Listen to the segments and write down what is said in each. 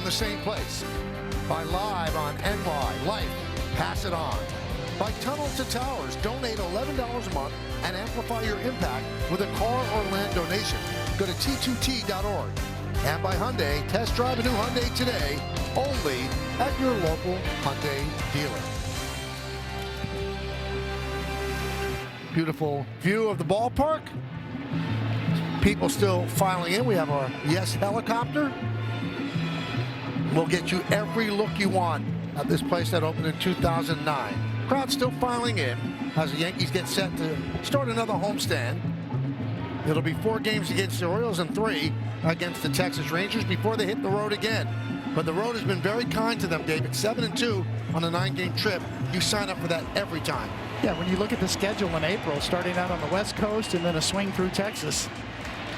the same place. By Live on NY Life, pass it on. By Tunnel to Towers, donate $11 a month and amplify your impact with a car or land donation. Go to t2t.org. And by Hyundai, test drive a new Hyundai today, only at your local Hyundai dealer. Beautiful view of the ballpark. People still filing in. We have our Yes helicopter. We'll get you every look you want at this place that opened in 2009. Crowd still filing in as the Yankees get set to start another homestand. It'll be 4 games against the Orioles and 3 against the Texas Rangers before they hit the road again. But the road has been very kind to them, David. 7-2 on a 9-game trip. You sign up for that every time. Yeah, when you look at the schedule in April, starting out on the West Coast and then a swing through Texas,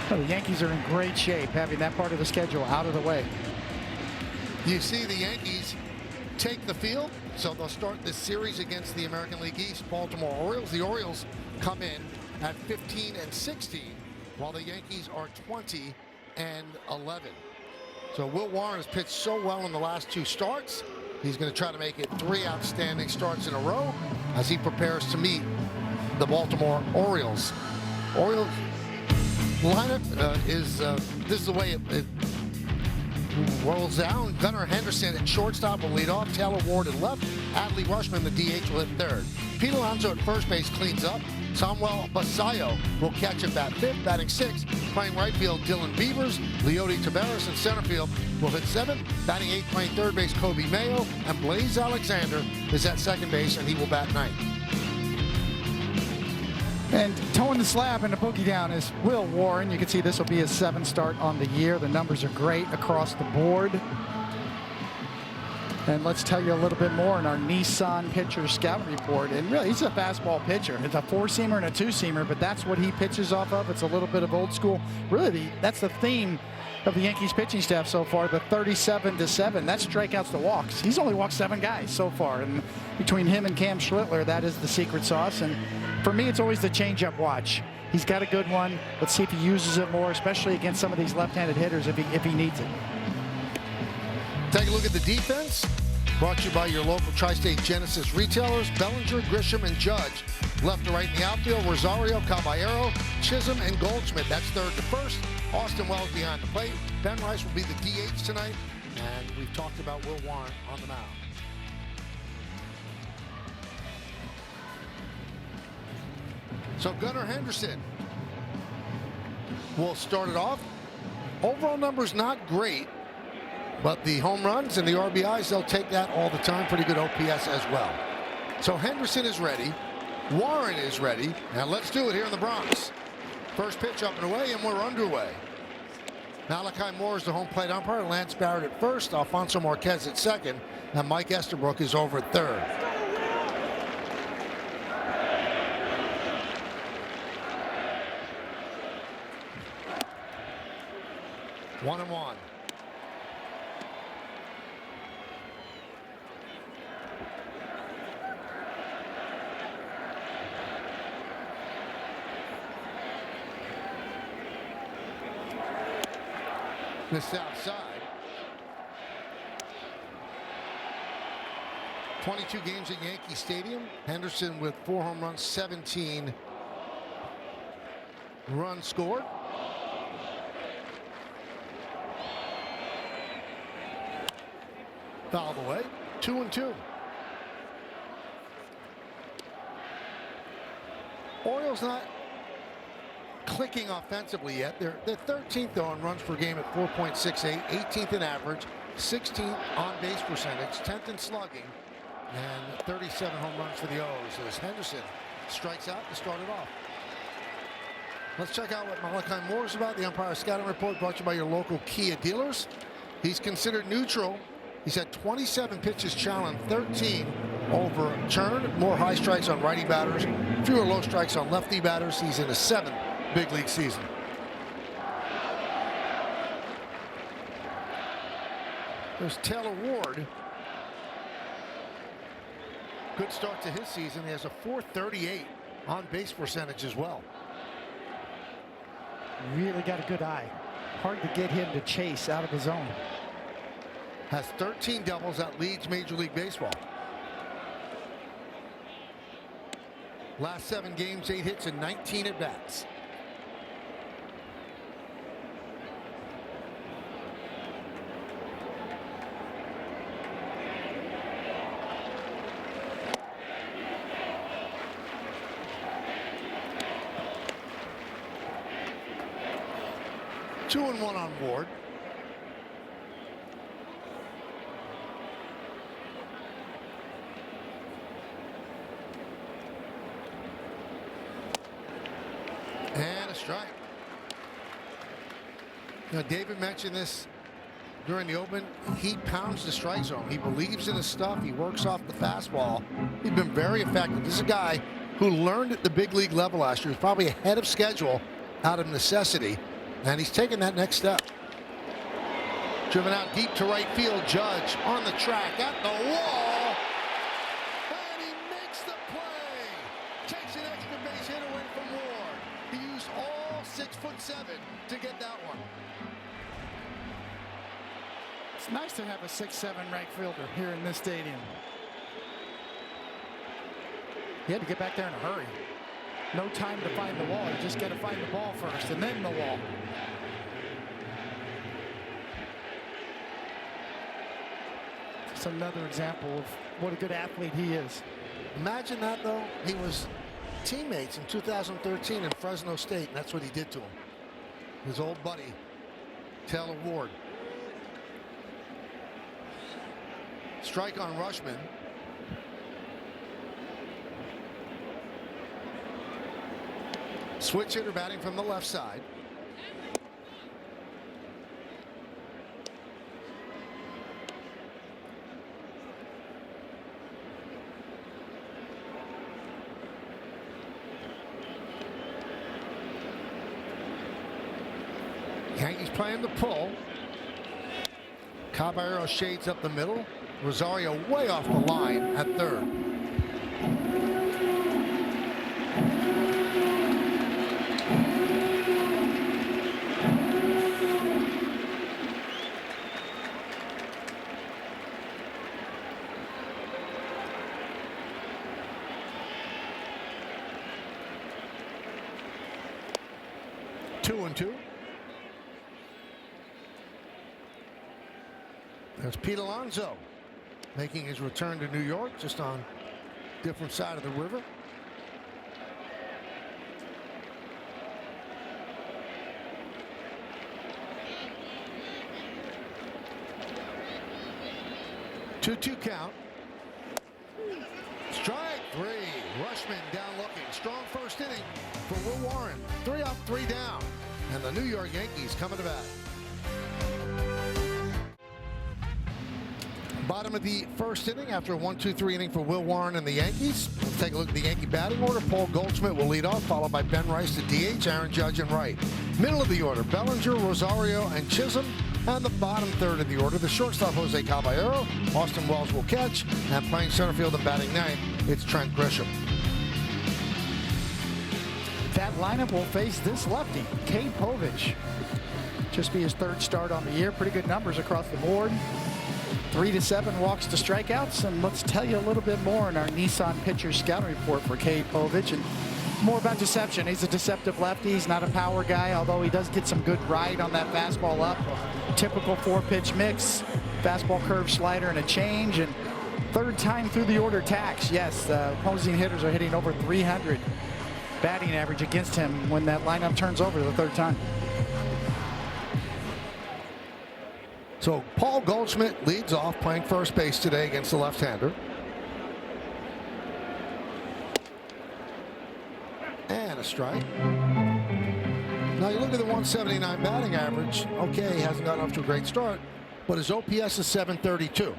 well, the Yankees are in great shape having that part of the schedule out of the way. You see the Yankees take the field, so they'll start this series against the American League East Baltimore Orioles. The Orioles come in at 15-16, while the Yankees are 20-11. So Will Warren has pitched so well in the last 2 starts. He's going to try to make it 3 outstanding starts in a row as he prepares to meet the Baltimore Orioles. Orioles lineup this is the way it rolls down. Gunnar Henderson at shortstop will lead off. Taylor Ward at left. Adley Rushman, the DH, will hit third. Pete Alonso at first base cleans up. Samuel Basayo will catch at bat 5th, batting 6th. Playing right field, Dylan Beavers. Leody Taveras in center field will hit 7th. Batting 8th, playing third base, Kobe Mayo. And Blaze Alexander is at second base, and he will bat 9th. And towing the slab and the boogie down is Will Warren. You can see this will be his 7th start on the year. The numbers are great across the board. And let's tell you a little bit more in our Nissan pitcher scouting report. And really, he's a fastball pitcher. It's a 4-seamer and a 2-seamer, but that's what he pitches off of. It's a little bit of old school. Really, that's the theme of the Yankees pitching staff so far, the 37-7. That's strikeouts to walks. He's only walked 7 guys so far. And between him and Cam Schlittler, that is the secret sauce. And for me, it's always the changeup watch. He's got a good one. Let's see if he uses it more, especially against some of these left-handed hitters if he needs it. Take a look at the defense. Brought to you by your local Tri-State Genesis retailers, Bellinger, Grisham, and Judge. Left to right in the outfield, Rosario, Caballero, Chisholm, and Goldschmidt. That's third to first. Austin Wells behind the plate. Ben Rice will be the DH tonight. And we've talked about Will Warren on the mound. So Gunnar Henderson will start it off. Overall numbers not great, but the home runs and the RBIs, they'll take that all the time. Pretty good OPS as well. So Henderson is ready. Warren is ready. Now let's do it here in the Bronx. First pitch up and away, and we're underway. Malachi Moore is the home plate umpire. Lance Barrett at first. Alfonso Marquez at second. And Mike Estabrook is over at third. One and one. This outside. 22 games at Yankee Stadium. Henderson with 4 home runs, 17 runs scored. Fouled away. 2-2. Orioles not clicking offensively yet. They're 13th though on runs per game at 4.68, 18th in average, 16th on base percentage, 10th in slugging, and 37 home runs for the O's as Henderson strikes out to start it off. Let's check out what Malachi Moore is about. The umpire scouting report brought to you by your local Kia dealers. He's considered neutral. He's had 27 pitches challenged, 13 overturned, more high strikes on righty batters, fewer low strikes on lefty batters. He's in his 7th big league season. There's Taylor Ward. Good start to his season. He has a .438 on base percentage as well. Really got a good eye. Hard to get him to chase out of the zone. Has 13 doubles, that leads Major League Baseball. Last 7 games, 8 hits and 19 at-bats. Two and one on board. And a strike. Now, David mentioned this during the open. He pounds the strike zone. He believes in his stuff. He works off the fastball. He's been very effective. This is a guy who learned at the big league level last year. He's probably ahead of schedule out of necessity. And he's taking that next step. Driven out deep to right field. Judge on the track at the wall. And he makes the play. Takes an extra base hit away from Ward. He used all 6'7" to get that one. It's nice to have a 6'7" right fielder here in this stadium. He had to get back there in a hurry. No time to find the wall. You just got to find the ball first and then the wall. It's another example of what a good athlete he is. Imagine that, though. He was teammates in 2013 in Fresno State, and that's what he did to him. His old buddy, Taylor Ward. Strike on Rushman. Switch hitter batting from the left side. Yankees playing the pull. Caballero shades up the middle. Rosario way off the line at third. Two and two. There's Pete Alonso making his return to New York, just on different side of the river. Two count. Strike three. Rushman down looking. Strong first inning for Will Warren. 3 up, 3 down. And the New York Yankees coming to bat. Bottom of the first inning after a 1-2-3 inning for Will Warren and the Yankees. Let's take a look at the Yankee batting order. Paul Goldschmidt will lead off, followed by Ben Rice to DH, Aaron Judge and right. Middle of the order, Bellinger, Rosario, and Chisholm. And the bottom third of the order, the shortstop Jose Caballero. Austin Wells will catch. And playing center field and batting ninth, it's Trent Grisham. That lineup will face this lefty, Cade Povich. Just be his 3rd start on the year. Pretty good numbers across the board. 3 to 7 walks to strikeouts. And let's tell you a little bit more in our Nissan pitcher scouting report for Cade Povich. And more about deception. He's a deceptive lefty. He's not a power guy, although he does get some good ride on that fastball up. Typical 4-pitch mix, fastball, curve, slider, and a change. And 3rd time through the order tax. Yes, opposing hitters are hitting over 300 batting average against him when that lineup turns over the 3rd time. So Paul Goldschmidt leads off, playing first base today against the left-hander. And a strike. Now you look at the 179 batting average. Okay, he hasn't gotten off to a great start, but his OPS is 732.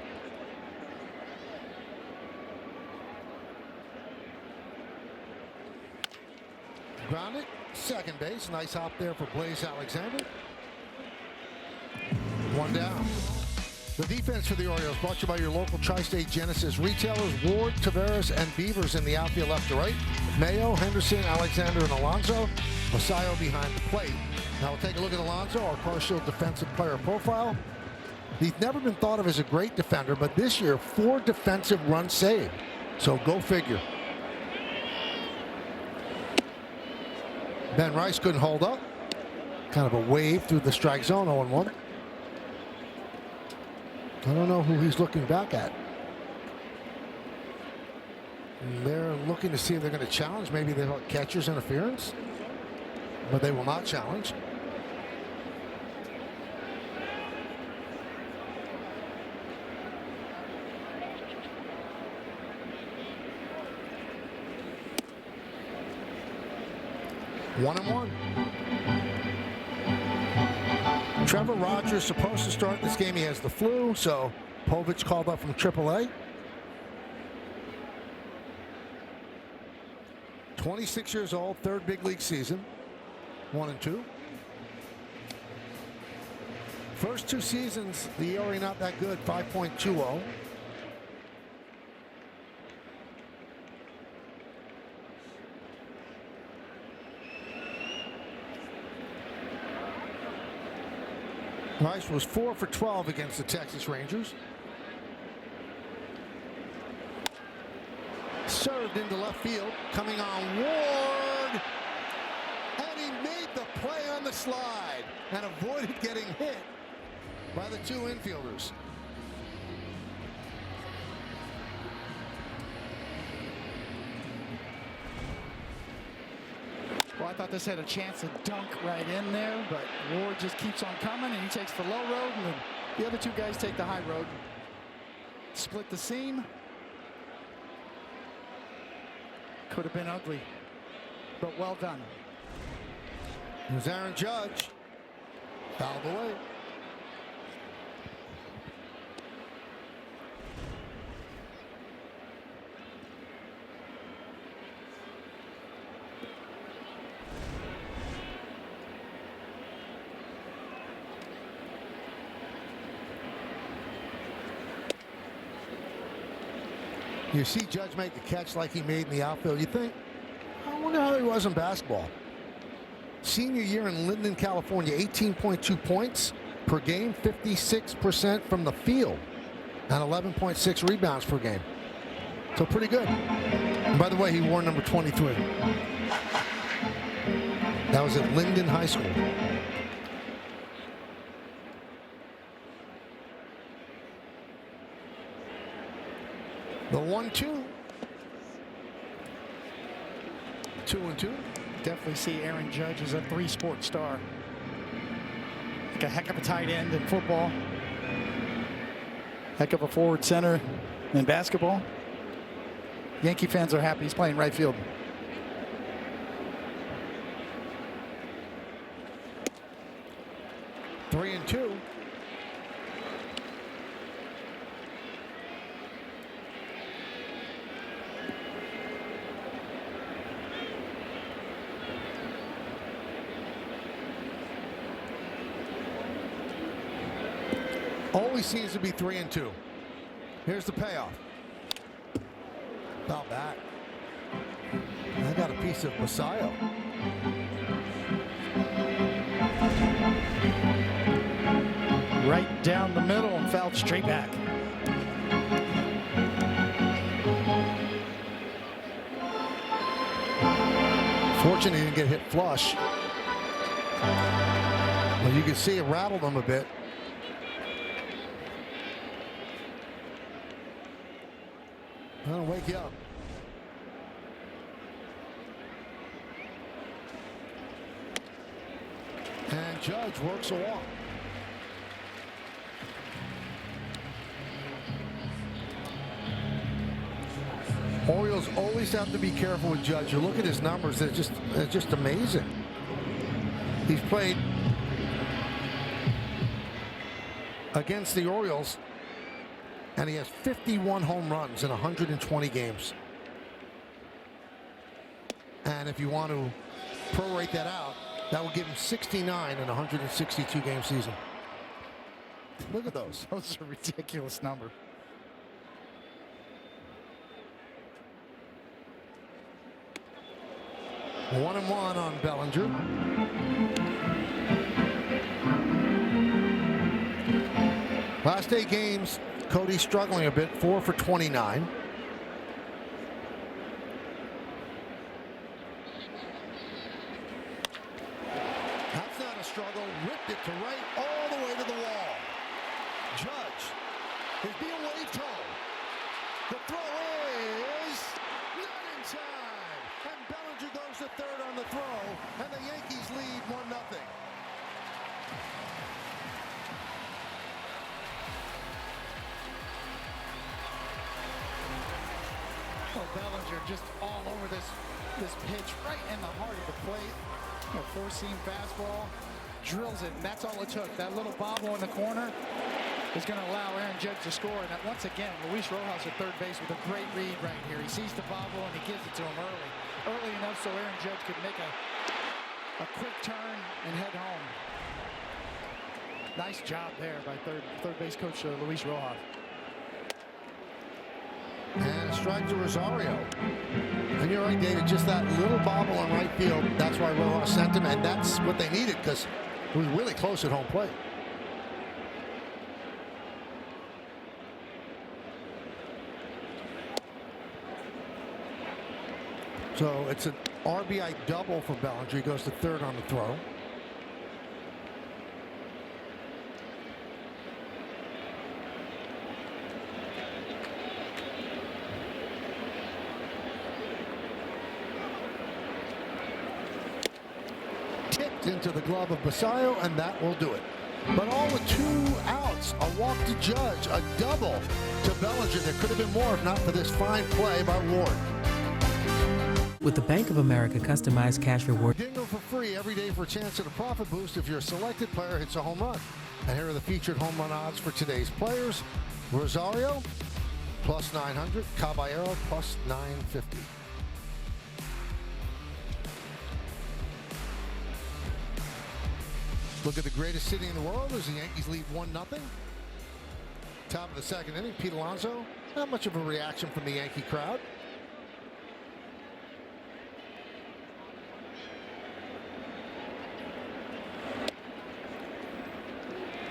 Grounded, second base. Nice hop there for Blaze Alexander. 1 down. The defense for the Orioles brought to you by your local Tri-State Genesis retailers, Ward, Taveras, and Beavers in the outfield left to right. Mayo, Henderson, Alexander, and Alonso. Masayo behind the plate. Now we'll take a look at Alonso, our partial defensive player profile. He's never been thought of as a great defender, but this year, 4 defensive runs saved. So go figure. Ben Rice couldn't hold up. Kind of a wave through the strike zone, 0-1. I don't know who he's looking back at. And they're looking to see if they're going to challenge. Maybe they'll catcher's interference, but they will not challenge. One and one. Trevor Rogers supposed to start this game. He has the flu, so Povich called up from AAA. 26 years old, 3rd big league season. 1-2. First 2 seasons, the ERA not that good, 5.20. Rice was 4 for 12 against the Texas Rangers. Served into left field, coming on Ward, and he made the play on the slide and avoided getting hit by the 2 infielders. Well, I thought this had a chance to dunk right in there, but Ward just keeps on coming, and he takes the low road, and the other 2 guys take the high road. Split the seam. Could have been ugly, but well done. Here's Aaron Judge. Fouled away. You see Judge make a catch like he made in the outfield. You think, I wonder how he was in basketball. Senior year in Linden, California, 18.2 points per game, 56% from the field, and 11.6 rebounds per game. So pretty good. And by the way, he wore number 23. That was at Linden High School. The 1-2. 2-2. Definitely see Aaron Judge as a 3-sport star. Like a heck of a tight end in football. Heck of a forward center in basketball. Yankee fans are happy he's playing right field. Three and two. Always seems to be 3 and 2. Here's the payoff. About that. I got a piece of Basayo. Right down the middle and fouled straight back. Fortunately, he didn't get hit flush. Well, you can see it rattled him a bit. That'll wake you up. And Judge works a walk. Orioles always have to be careful with Judge. You look at his numbers, they're just amazing. He's played against the Orioles, and he has 51 home runs in 120 games. And if you want to prorate that out, that will give him 69 in a 162 game season. Look at those. Those are a ridiculous number. One and one on Bellinger. Last 8 games, Cody's struggling a bit, 4 for 29. That's not a struggle, ripped it to right, all the way to the wall. Judge is being waved home. The throw is not in time. And Bellinger goes to third on the throw, and the Yankees lead 1-0. Oh, Bellinger just all over this pitch, right in the heart of the plate. A four-seam fastball, drills it, and that's all it took. That little bobble in the corner is going to allow Aaron Judge to score. And once again, Luis Rojas at third base with a great read right here. He sees the bobble and he gives it to him early enough so Aaron Judge could make a quick turn and head home. Nice job there by third base coach Luis Rojas. And a strike to Rosario. And you're right, David, just that little bobble in right field. That's why Rojas sent him, and that's what they needed because it was really close at home plate. So it's an RBI double for Bellinger. He goes to third on the throw. Tipped into the glove of Basayo, and that will do it. But all with 2 outs, a walk to Judge, a double to Bellinger. There could have been more if not for this fine play by Ward. With the Bank of America customized cash reward. Dingo for free every day for a chance at a profit boost if your selected player hits a home run. And here are the featured home run odds for today's players. Rosario, plus 900. Caballero, plus 950. Look at the greatest city in the world as the Yankees lead 1-0. Top of the second inning, Pete Alonso. Not much of a reaction from the Yankee crowd.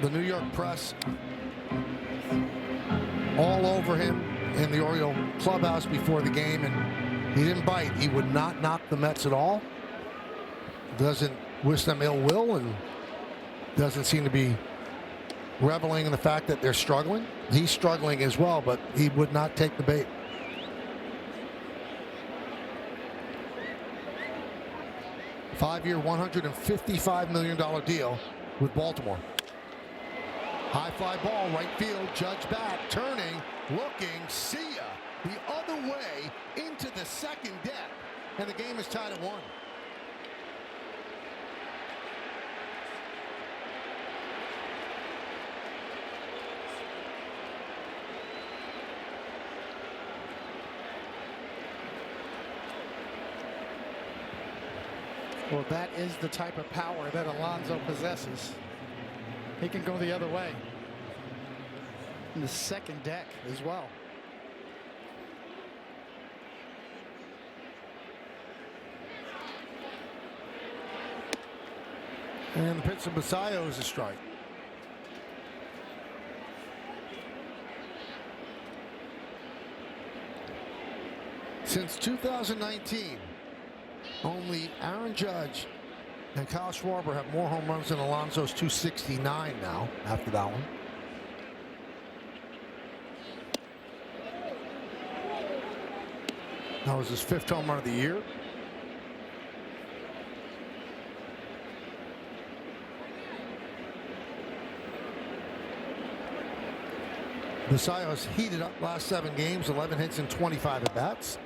The New York press all over him in the Oriole clubhouse before the game, and he didn't bite. He would not knock the Mets at all. Doesn't wish them ill will, and doesn't seem to be reveling in the fact that they're struggling. He's struggling as well, but he would not take the bait. Five-year, $155 million deal with Baltimore. High fly ball, right field, Judge back, turning, looking, see ya, the other way into the second deck, and the game is tied at 1. Well, that is the type of power that Alonso possesses. He can go the other way. In the second deck as well. And the pitch to Basayo is a strike. Since 2019, only Aaron Judge and Kyle Schwarber have more home runs than Alonso's 269 now after that one. That was his 5th home run of the year. Basayo's heated up last 7 games, 11 hits and 25 at-bats.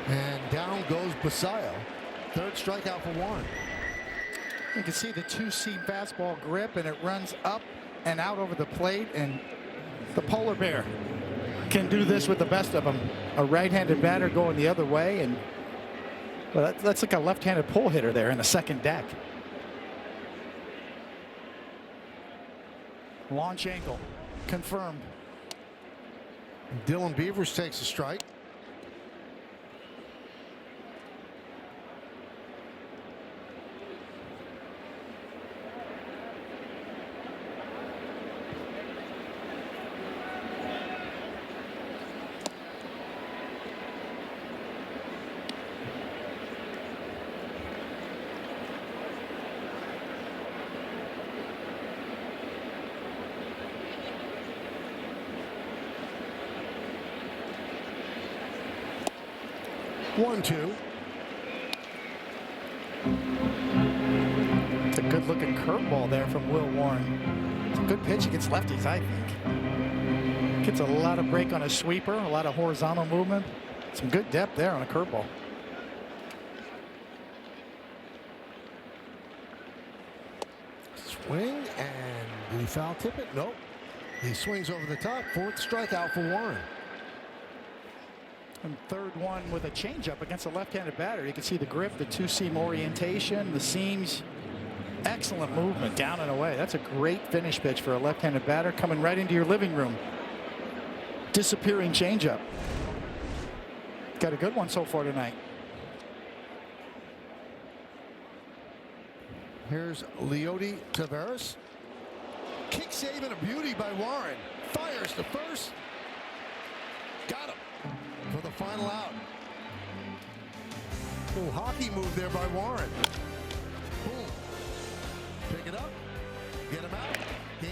And down goes Basayo. 3rd strikeout for Warren. You can see the 2-seam fastball grip, and it runs up and out over the plate, and the polar bear can do this with the best of them. A right-handed batter going the other way, and well, that's like a left-handed pull hitter there in the second deck. Launch angle confirmed. Dylan Beavers takes a strike. One, two. It's a good-looking curveball there from Will Warren. It's a good pitch against lefties, I think. Gets a lot of break on a sweeper, a lot of horizontal movement. Some good depth there on a curveball. Swing, and did he foul tip it? Nope. He swings over the top. Fourth strikeout for Warren. And third one with a changeup against a left-handed batter. You can see the grip, the two-seam orientation, the seams. Excellent movement down and away. That's a great finish pitch for a left-handed batter coming right into your living room. Disappearing changeup. Got a good one so far tonight. Here's Leody Taveras. Kick save and a beauty by Warren. Fires to first. Got him for the final out. Little hockey move there by Warren. Boom. Pick it up. Get him out.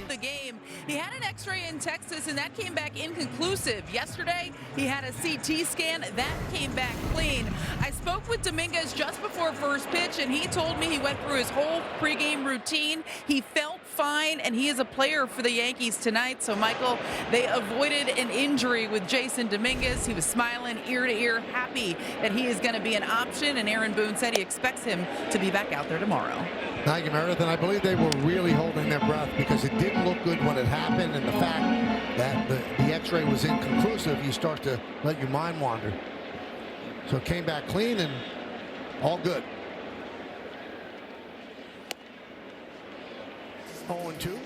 The game. He had an x-ray in Texas and that came back inconclusive. Yesterday he had a CT scan that came back clean. I spoke with Dominguez just before first pitch and he told me he went through his whole pregame routine. He felt fine and he is a player for the Yankees tonight. So Michael, they avoided an injury with Jason Dominguez. He was smiling ear to ear, happy that he is going to be an option, and Aaron Boone said he expects him to be back out there tomorrow. Thank you, Meredith. And I believe they were really holding their breath because it didn't look good when it happened, and the fact that the x-ray was inconclusive, you start to let your mind wander. So it came back clean and all good. 0-2.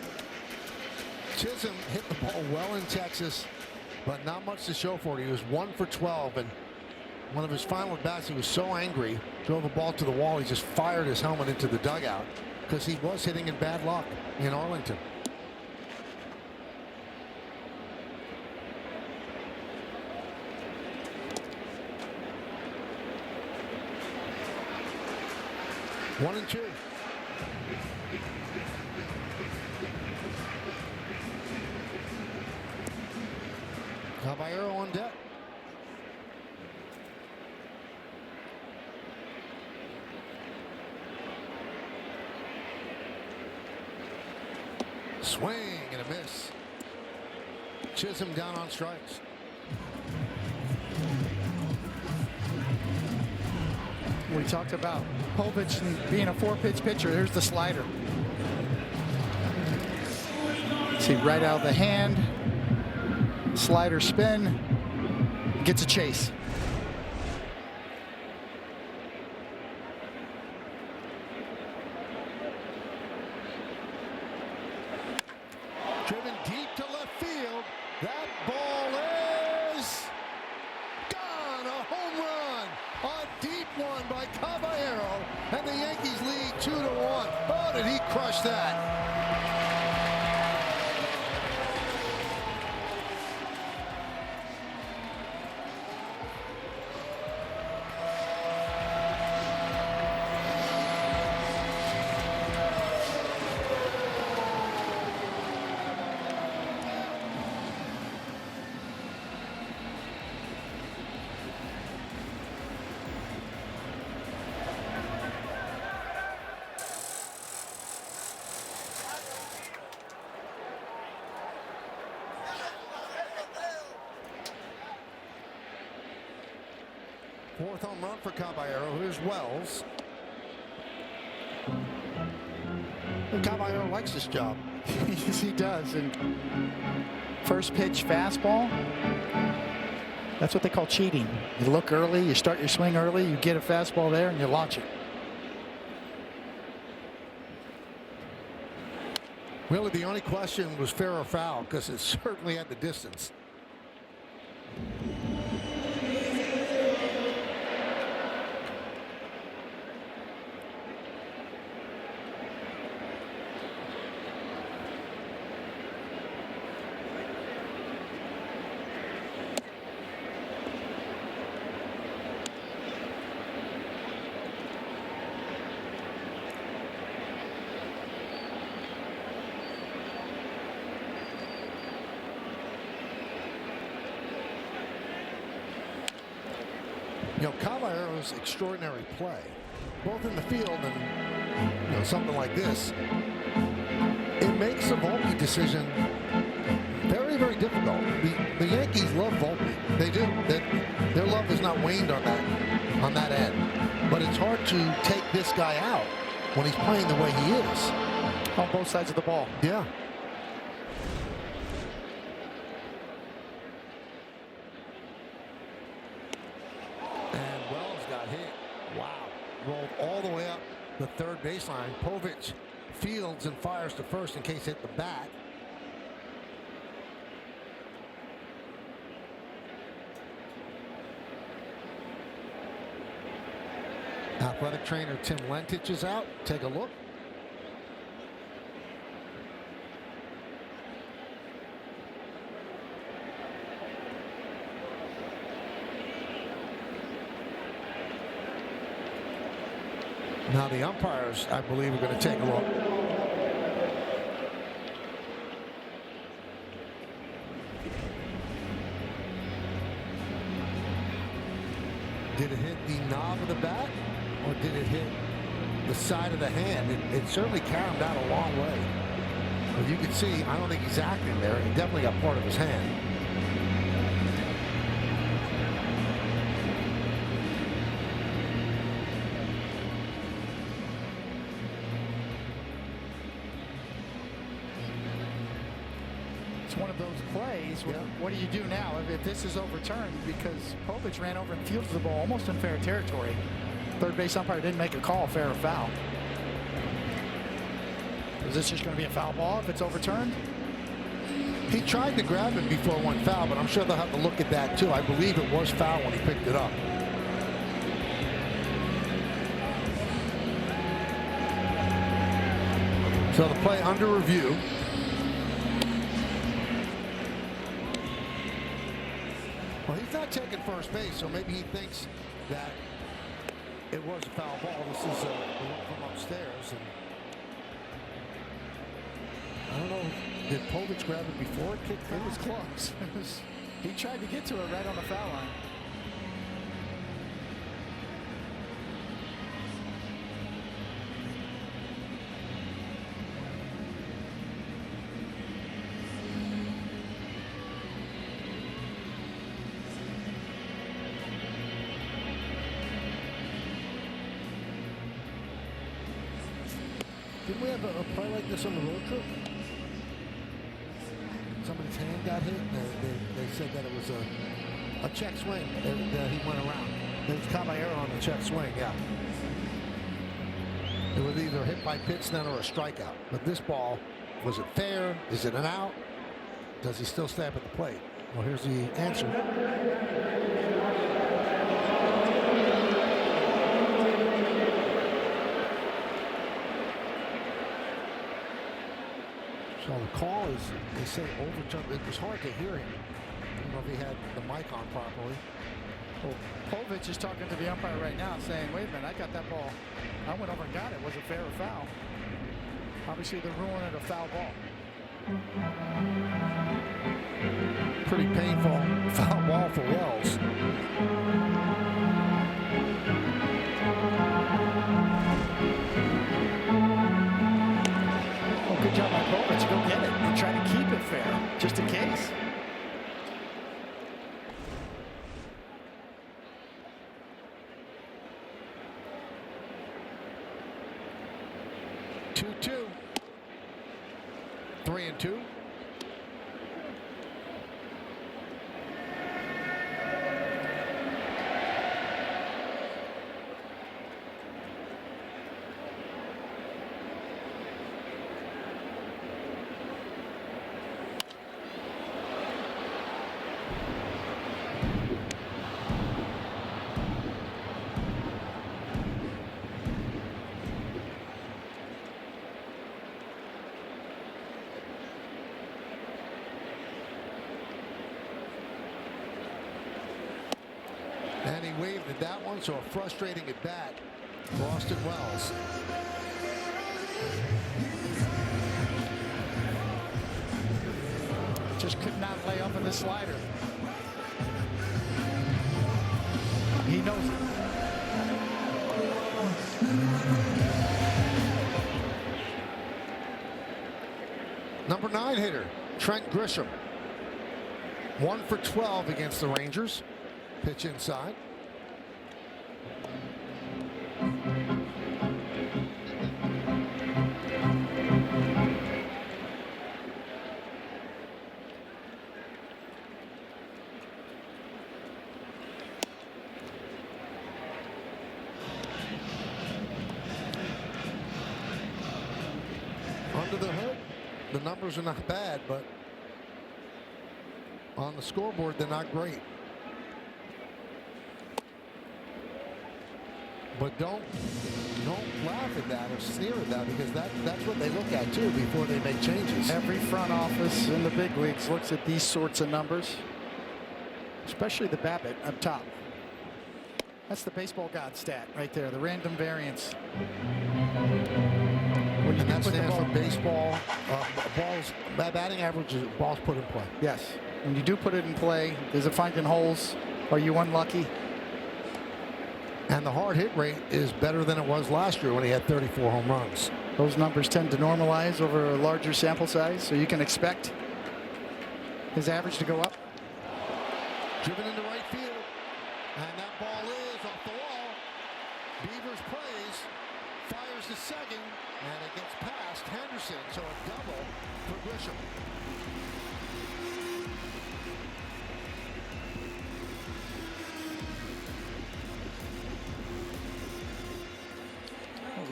Chisholm hit the ball well in Texas, but not much to show for it. He was 1 for 12, and one of his final at bats, he was so angry, drove a ball to the wall, he just fired his helmet into the dugout because he was hitting in bad luck in Arlington. One and two. Caballero on deck. Swing and a miss. Chisholm down on strikes. We talked about Povich being a four-pitch pitcher. Here's the slider. See, right out of the hand. Slider spin. Gets a chase. Driven deep to left field. That ball is gone. A home run. A deep one by Caballero. And the Yankees lead 2-1. Oh, did he crush that? Fourth home run for Caballero. Here's Wells. And Caballero likes this job. Yes, he does. And first pitch fastball. That's what they call cheating. You look early, you start your swing early, you get a fastball there, and you launch it. Really, the only question was fair or foul because it certainly had the distance. You know, Caballero's extraordinary play, both in the field and something like this, it makes the Volpe decision very, very difficult. The Yankees love Volpe. They do. Their love has not waned on that end. But it's hard to take this guy out when he's playing the way he is. On both sides of the ball. Yeah. Rolled all the way up the third baseline. Povich fields and fires to first in case hit the bat. Athletic trainer Tim Lentich is out. Take a look. Now the umpires, I believe, are going to take a look. Did it hit the knob of the bat, or did it hit the side of the hand? It certainly carried him down a long way. But you can see, I don't think he's acting there. He definitely got part of his hand. One of those plays. Yeah. What do you do now if this is overturned? Because Povich ran over and fielded the ball almost in fair territory. Third base umpire didn't make a call, fair or foul. Is this just going to be a foul ball if it's overturned? He tried to grab it before one foul, but I'm sure they'll have to look at that too. I believe it was foul when he picked it up. So the play under review. Well, he's not taking first base, so maybe he thinks that it was a foul ball. This is the one from upstairs. And I don't know, did Povich grab it before it kicked? It was close. He tried to get to it right on the foul line. Didn't we have a play like this on the road trip? Somebody's hand got hit. They said that it was a check swing that he went around. There was Caballero on the check swing, yeah. It was either hit by pitch then or a strikeout. But this ball, was it fair? Is it an out? Does he still stay up at the plate? Well, here's the answer. So the call is, they say overturned. It was hard to hear him. I don't know if he had the mic on properly. Well, Povich is talking to the umpire right now saying, wait a minute, I got that ball. I went over and got it. Was it fair or foul? Obviously, they're ruling it a foul ball. Pretty painful foul ball for Wells. Well, good job by Povich. Go get it and try to keep it fair, just in case. Two. 3-2. And he waved at that one, so a frustrating at bat for Austin Wells. Just could not lay up in the slider. He knows it. Number 9 hitter, Trent Grisham. 1 for 12 against the Rangers. Pitch inside. Under the hood, the numbers are not bad, but on the scoreboard, they're not great. But don't laugh at that or sneer at that, because that's what they look at too before they make changes. Every front office in the big leagues looks at these sorts of numbers, especially the BABIP up top. That's the baseball god stat right there, the random variance. And that stands for baseball balls. Batting average is balls put in play. Yes. When you do put it in play, is it finding holes? Are you unlucky? And the hard hit rate is better than it was last year when he had 34 home runs. Those numbers tend to normalize over a larger sample size, so you can expect his average to go up. Driven into right field, and that ball is off the wall. Beavers plays, fires to second, and it gets past Henderson, so a double for Grisham.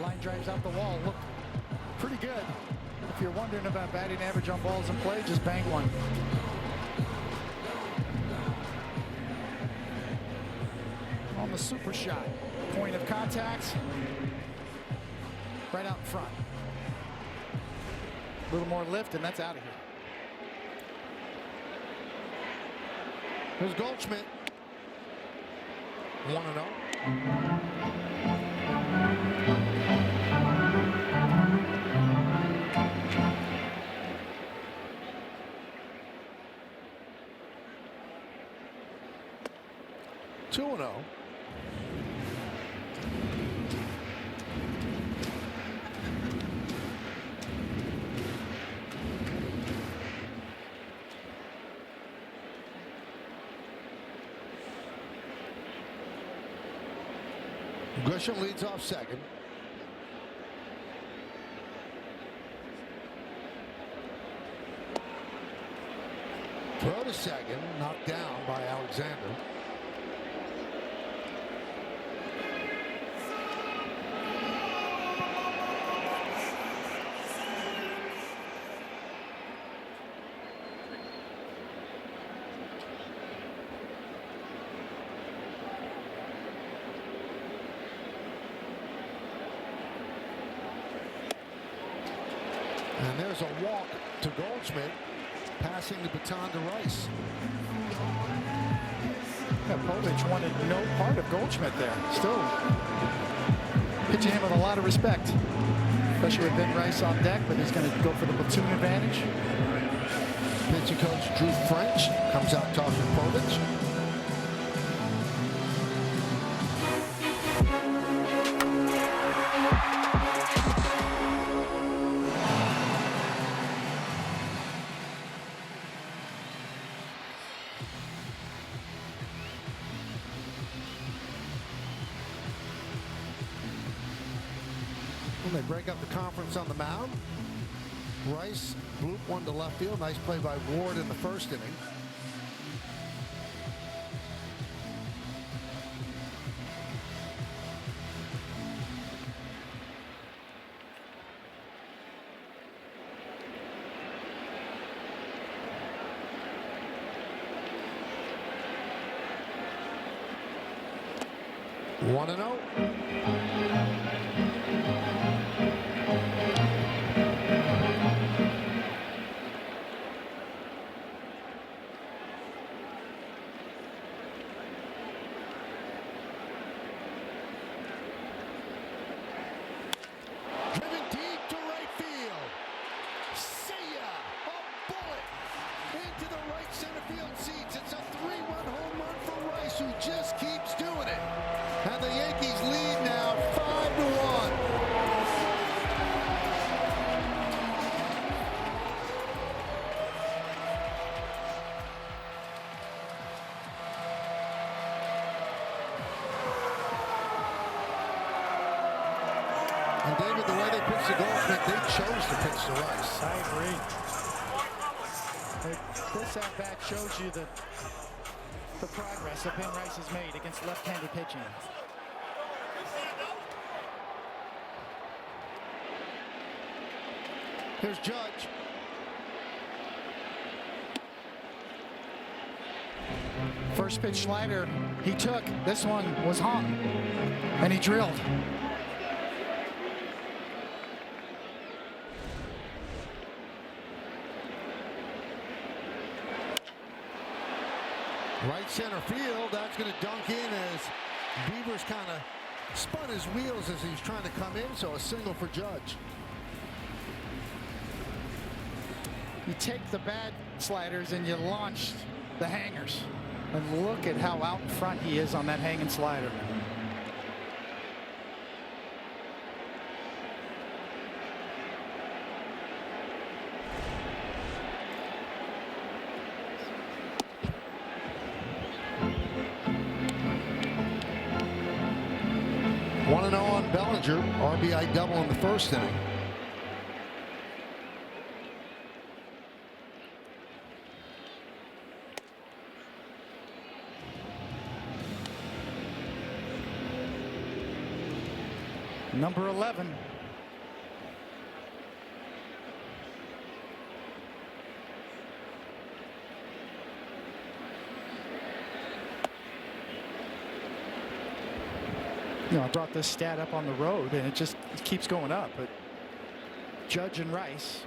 Line drives out the wall. Look pretty good. If you're wondering about batting average on balls in play, just bang one. On the super shot. Point of contact. Right out in front. A little more lift, and that's out of here. Here's Goldschmidt. 1-0. 2-0. Grisham leads off second. Throw to second, knocked down by Alexander. And there's a walk to Goldschmidt, passing the baton to Rice. Yeah, Povich wanted no part of Goldschmidt there. Still pitching him with a lot of respect, especially with Ben Rice on deck, but he's going to go for the platoon advantage. Pitching coach Drew French comes out talking to Povich. They break up the conference on the mound. Rice bloop one to left field. Nice play by Ward in the first inning. One and 0. center field seats. It's a 3-run home run for Rice, who just keeps doing it. And the Yankees lead now 5-1. And David, the way they pitched the golf, they chose to pitch to Rice. I agree. This at-bat shows you the progress that Ben Rice has made against left-handed pitching. Here's Judge. First pitch slider he took. This one was hung, and he drilled. Right center field, that's going to dunk in as Beavers kind of spun his wheels as he's trying to come in, so a single for Judge. You take the bad sliders and you launch the hangers. And look at how out in front he is on that hanging slider. One 1-0 on Bellinger, RBI double in the first inning. Number 11. You know, I brought this stat up on the road, and it keeps going up. But Judge and Rice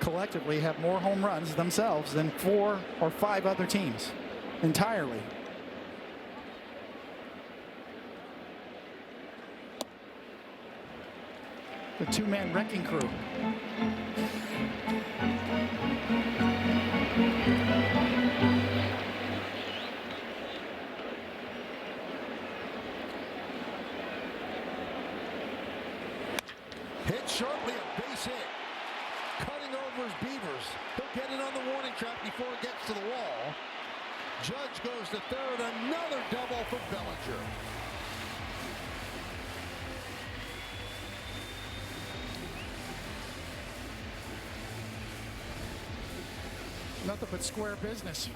collectively have more home runs themselves than 4 or 5 other teams entirely. The two-man wrecking crew. Hit sharply, a base hit. Cutting over his Beavers. He'll get it on the warning track before it gets to the wall. Judge goes to third. Another double for Bellinger. Nothing but square business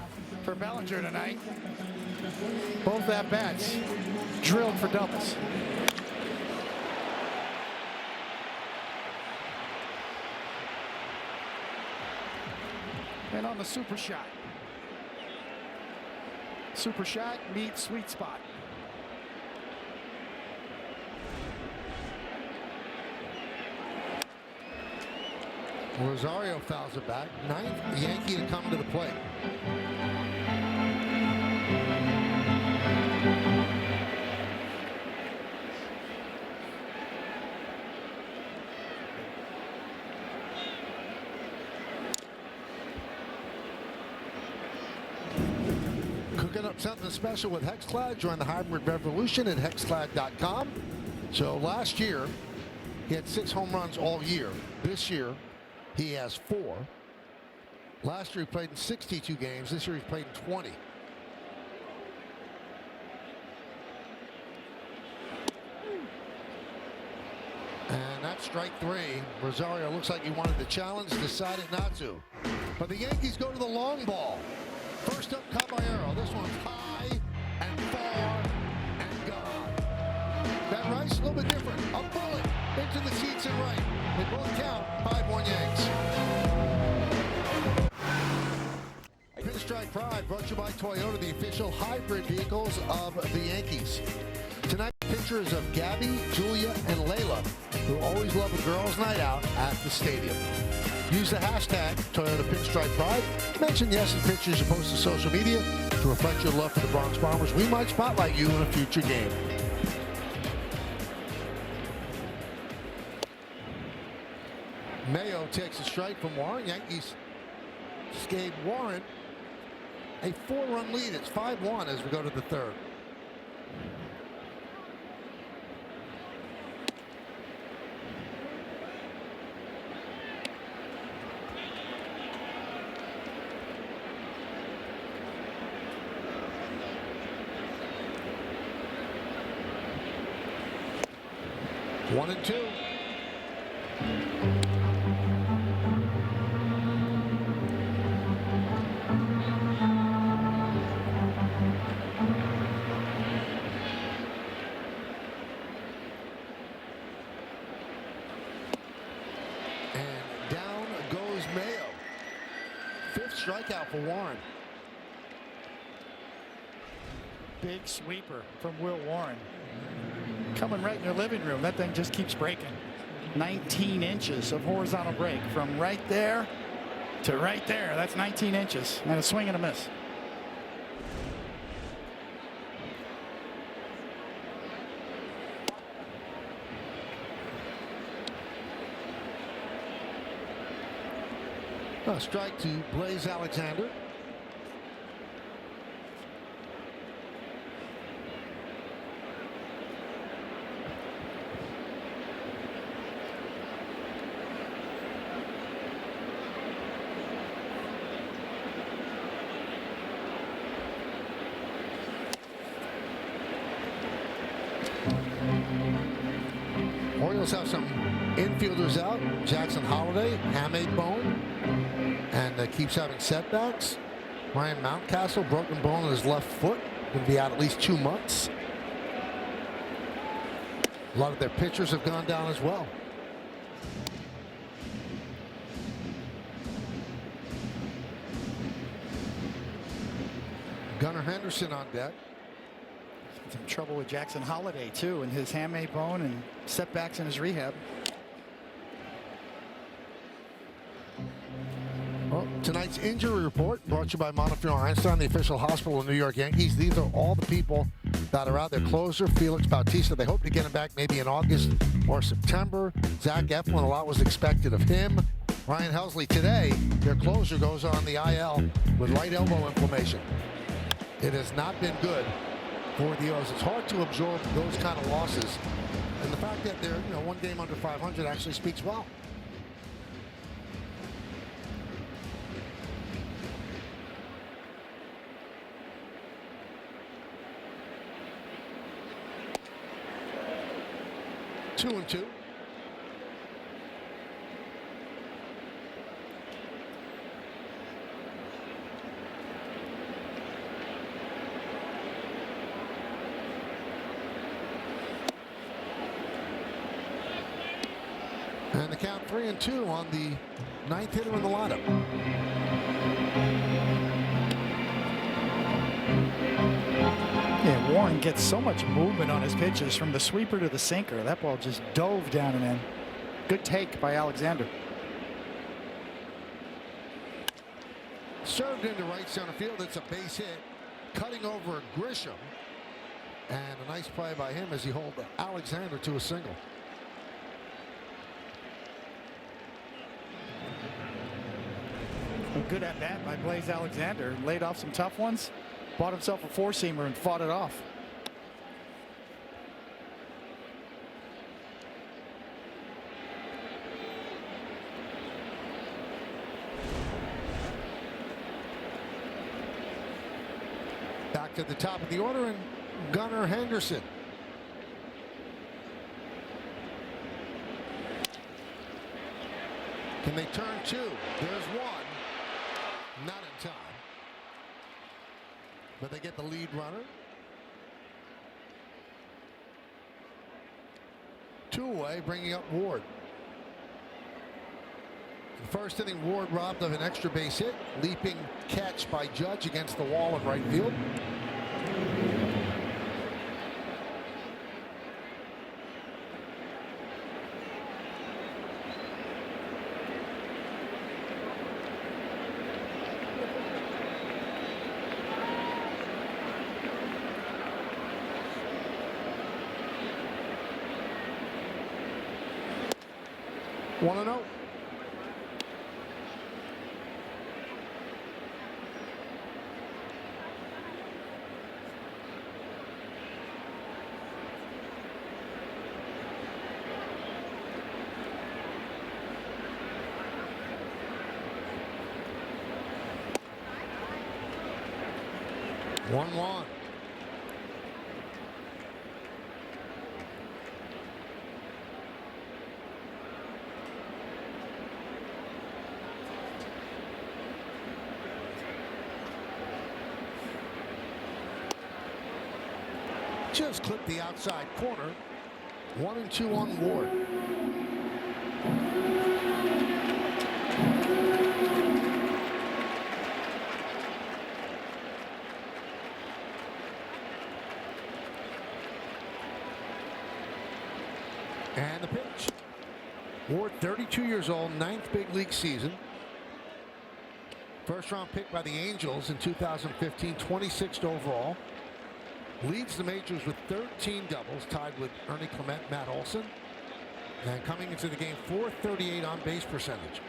for Bellinger tonight. Both at-bats drilled for doubles. And on the super shot. Super shot meets sweet spot. Rosario fouls it back. 9th Yankee to come to the plate. Cooking up something special with Hexclad. Join the hybrid revolution at hexclad.com. So last year, he had 6 home runs all year. This year, he has 4. Last year he played in 62 games. This year he's played in 20. And that's strike 3. Rosario looks like he wanted the challenge, decided not to. But the Yankees go to the long ball. First up, Caballero. This one's high and far and gone. That Rice, a little bit different. A bullet into the seats and right. They both count. 5-1 Yanks. Pinstripe Pride brought to you by Toyota, the official hybrid vehicles of the Yankees. Tonight, pictures of Gabby, Julia, and Layla, who always love a girls' night out at the stadium. Use the hashtag Toyota Pinstripe Pride. Mention yes in pictures you post to social media to reflect your love for the Bronx Bombers. We might spotlight you in a future game. Mayo takes a strike from Warren. Yankees gave Warren a 4-run lead. It's 5-1 as we go to the third. One and two. And down goes Mayo. Fifth strikeout for Warren. Big sweeper from Will Warren. Coming right in your living room. That thing just keeps breaking. 19 inches of horizontal break from right there to right there. That's 19 inches and a swing and a miss. A strike to Blaze Alexander. Orioles have some infielders out. Jackson Holliday, hamate bone, and keeps having setbacks. Ryan Mountcastle, broken bone in his left foot, going to be out at least 2 months. A lot of their pitchers have gone down as well. Gunnar Henderson on deck. Some trouble with Jackson Holliday too, and his hamate bone and setbacks in his rehab. Well, tonight's injury report brought to you by Montefiore Einstein, the official hospital of New York Yankees. These are all the people that are out. Their closer, Felix Bautista. They hope to get him back maybe in August or September. Zach Eflin, a lot was expected of him. Ryan Helsley today, their closer, goes on the IL with right elbow inflammation. It has not been good for the O's. It's hard to absorb those kind of losses, and the fact that they're one game under 500 actually speaks well. Two and two. And the count 3-2 on the ninth hitter in the lineup. Yeah, Warren gets so much movement on his pitches from the sweeper to the sinker. That ball just dove down and in. Good take by Alexander. Served into right center field. It's a base hit. Cutting over Grisham. And a nice play by him as he holds Alexander to a single. A good at bat by Blaze Alexander. Laid off some tough ones. Bought himself a four-seamer and fought it off. Back to the top of the order, and Gunnar Henderson. Can they turn two? There's one. Not in time. But they get the lead runner. Two away, bringing up Ward. The first inning, Ward robbed of an extra base hit. Leaping catch by Judge against the wall in right field. One and 0. 1-1. Just clipped the outside corner. 1-2 on Ward. And the pitch. Ward, 32 years old, 9th big league season. First round pick by the Angels in 2015, 26th overall. Leads the majors with 13 doubles, tied with Ernie Clement, Matt Olson. And coming into the game, .438 on base percentage.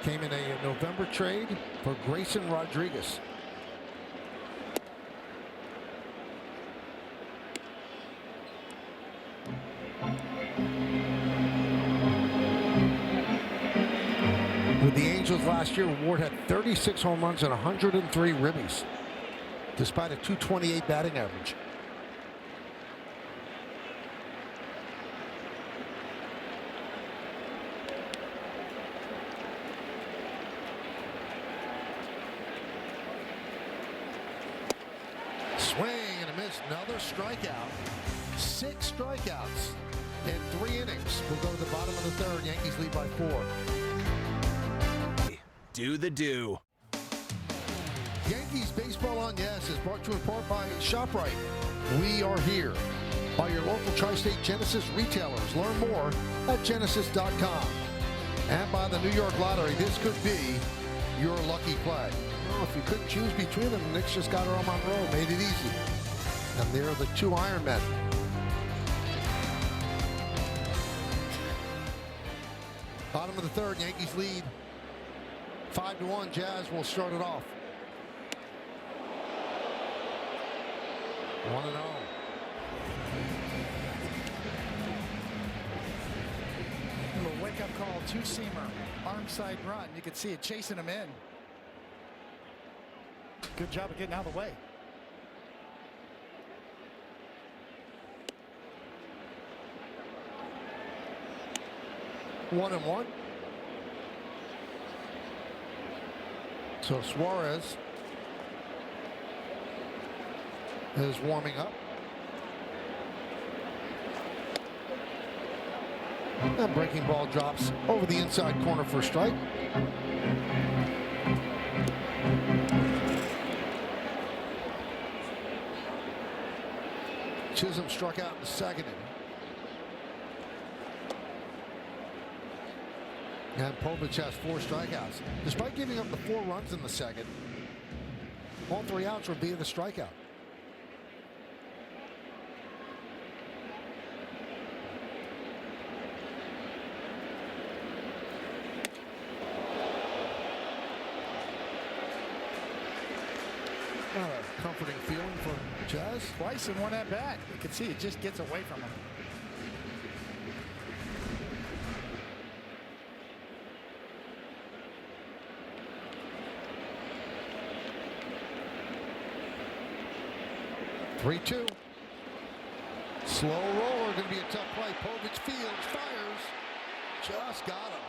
Came in a November trade for Grayson Rodriguez. With the Angels last year, Ward had 36 home runs and 103 ribbies, despite a .228 batting average. Swing and a miss, another strikeout. 6 strikeouts in 3 innings. We'll go to the bottom of the third. Yankees lead by 4. Do the do. Yankees Baseball on Yes is brought to you in part by ShopRite. We are here. By your local Tri-State Genesis retailers. Learn more at genesis.com. And by the New York Lottery. This could be your lucky play. Well, if you couldn't choose between them, Knicks just got Earl Monroe, made it easy. And they're the 2 Iron Men. Bottom of the third, Yankees lead 5-1. Jazz will start it off. 1-0. Little wake-up call, 2-seamer, arm side run. You can see it chasing him in. Good job of getting out of the way. 1-1. So Suarez is warming up. And breaking ball drops over the inside corner for a strike. Chisholm struck out in the second inning. And Povich has 4 strikeouts. Despite giving up the 4 runs in the second, all 3 outs were via the strikeout. Not a comforting feeling for Jazz. Twice in one at bat. You can see it just gets away from him. Three-two. Slow roller, going to be a tough play. Povich fields, fires. Just got him.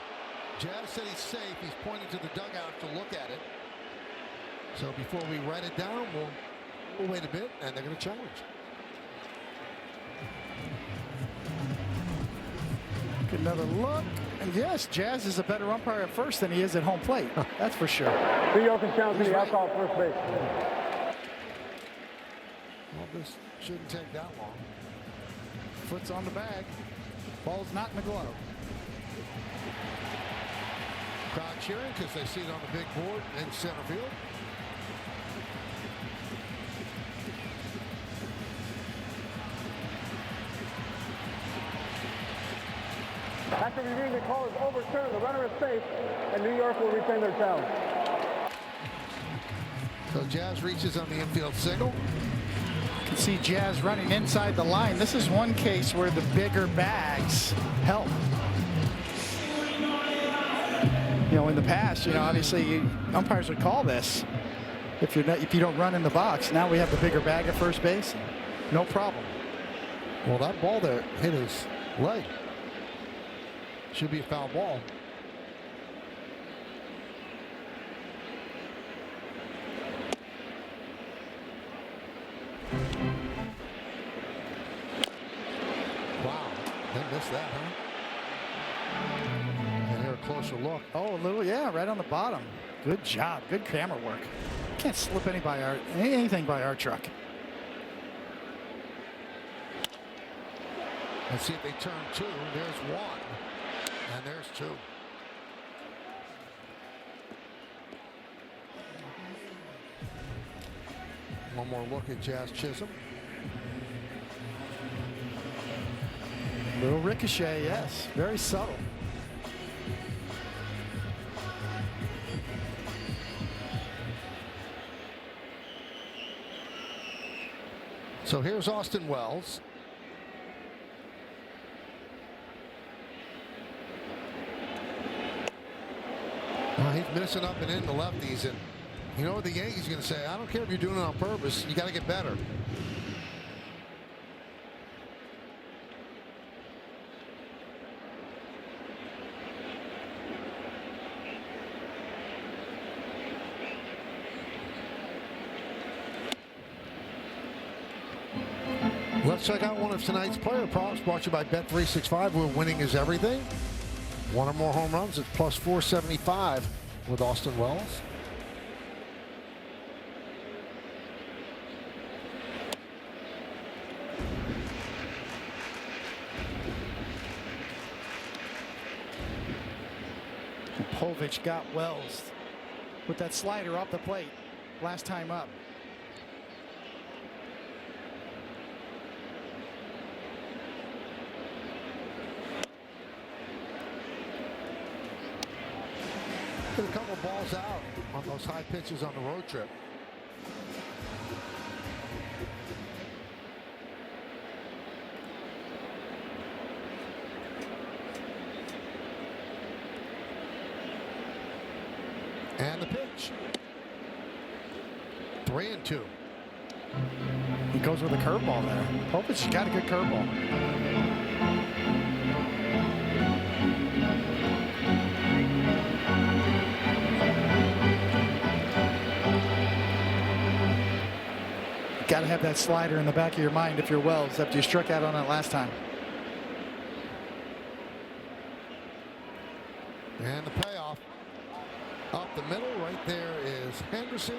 Jazz said he's safe. He's pointing to the dugout to look at it. So before we write it down, we'll wait a bit, and they're going to challenge. Get another look. And yes, Jazz is a better umpire at first than he is at home plate. That's for sure. New York is challenging the outcall first base. Well, this shouldn't take that long. Foot's on the bag. Ball's not in the glove. Crowd cheering because they see it on the big board in center field. After reviewing, the call is overturned. The runner is safe, and New York will retain their challenge. So Jazz reaches on the infield single. You can see Jazz running inside the line. This is one case where the bigger bags help. You know, in the past, you know, obviously umpires would call this. if you don't run in the box. Now we have the bigger bag at first base. No problem. Well, that ball there hit his leg. Should be a foul ball. Wow, they missed that, huh? And here, a closer look. Oh, a little, yeah, right on the bottom. Good job. Good camera work. Can't slip anything by our truck. Let's see if they turn two. There's one. And there's two. One more look at Jazz Chisholm. Little ricochet, yes. Very subtle. So here's Austin Wells. He's missing up and in the lefties, and you know what the Yankees are going to say? I don't care if you're doing it on purpose. You got to get better. Let's check out one of tonight's player props brought to you by Bet365, where winning is everything. One or more home runs, it's plus 475 with Austin Wells. Povich got Wells with that slider off the plate last time up. A couple balls out on those high pitches on the road trip. And the pitch. 3-2. He goes with a curveball there. Povich got a good curveball. Got to have that slider in the back of your mind if you're Wells after you struck out on it last time. And the payoff up the middle. Right there is Henderson.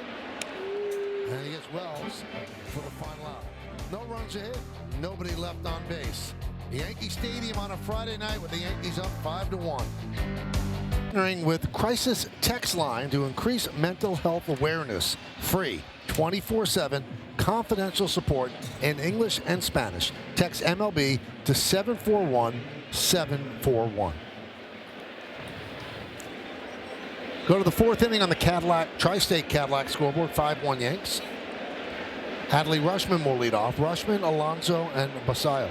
And he gets Wells for the final out. No runs ahead, nobody left on base. Yankee Stadium on a Friday night with the Yankees up 5-1. Partnering with Crisis Text Line to increase mental health awareness. Free, 24/7. Confidential support in English and Spanish. Text MLB to 741-741. Go to the fourth inning on the Tri-State Cadillac scoreboard. 5-1 Yanks. Adley Rushman will lead off. Rushman, Alonso, and Basayo.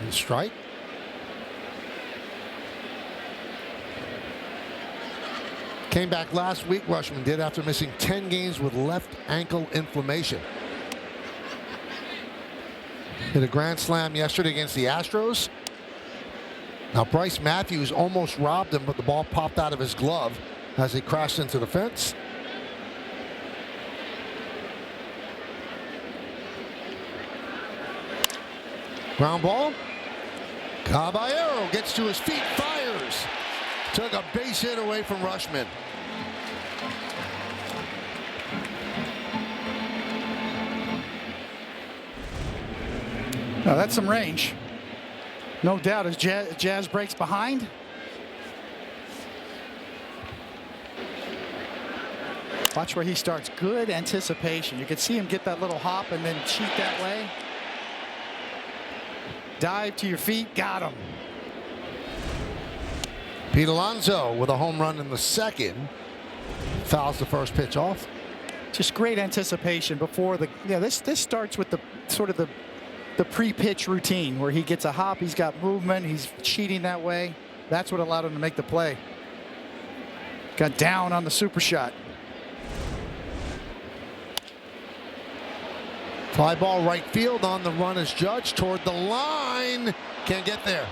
And strike. Came back last week, Rushman did, after missing 10 games with left ankle inflammation. Hit a grand slam yesterday against the Astros. Now Bryce Matthews almost robbed him, but the ball popped out of his glove as he crashed into the fence. Ground ball. Caballero gets to his feet, fires. Took a base hit away from Rushman. Now that's some range. No doubt as Jazz breaks behind. Watch where he starts. Good anticipation. You can see him get that little hop and then cheat that way. Dive to your feet. Got him. Pete Alonso with a home run in the second. Fouls the first pitch off. Just great anticipation before the. Yeah, this starts with the sort of the pre-pitch routine where he gets a hop, he's got movement, he's cheating that way. That's what allowed him to make the play. Got down on the super shot. Fly ball right field on the run is judged toward the line. Can't get there.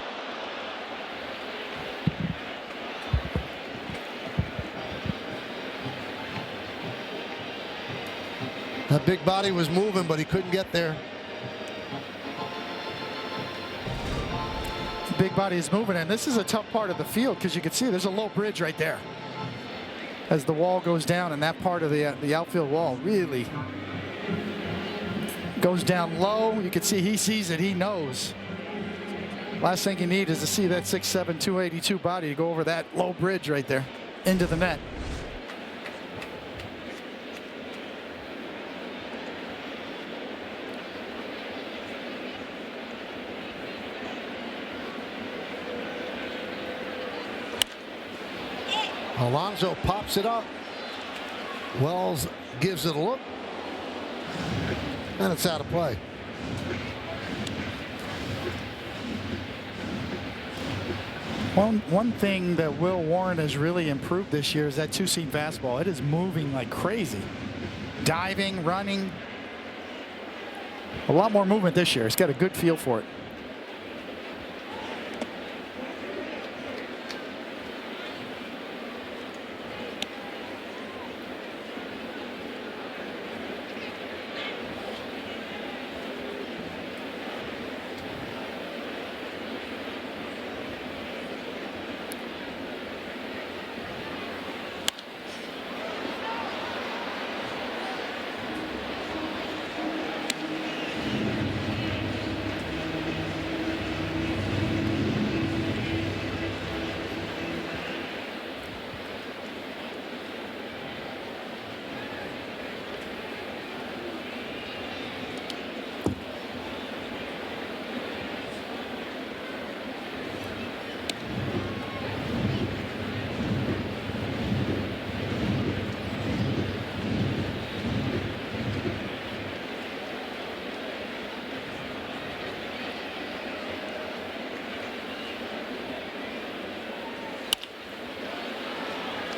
That big body was moving, but he couldn't get there. Big body is moving, and this is a tough part of the field because you can see there's a low bridge right there as the wall goes down, and that part of the outfield wall really goes down low. You can see he sees it, he knows. Last thing you need is to see that 6'7", 282 body to go over that low bridge right there into the net. Alonso pops it up. Wells gives it a look. And it's out of play. One thing that Will Warren has really improved this year is that two-seam fastball. It is moving like crazy. Diving, running. A lot more movement this year. It's got a good feel for it.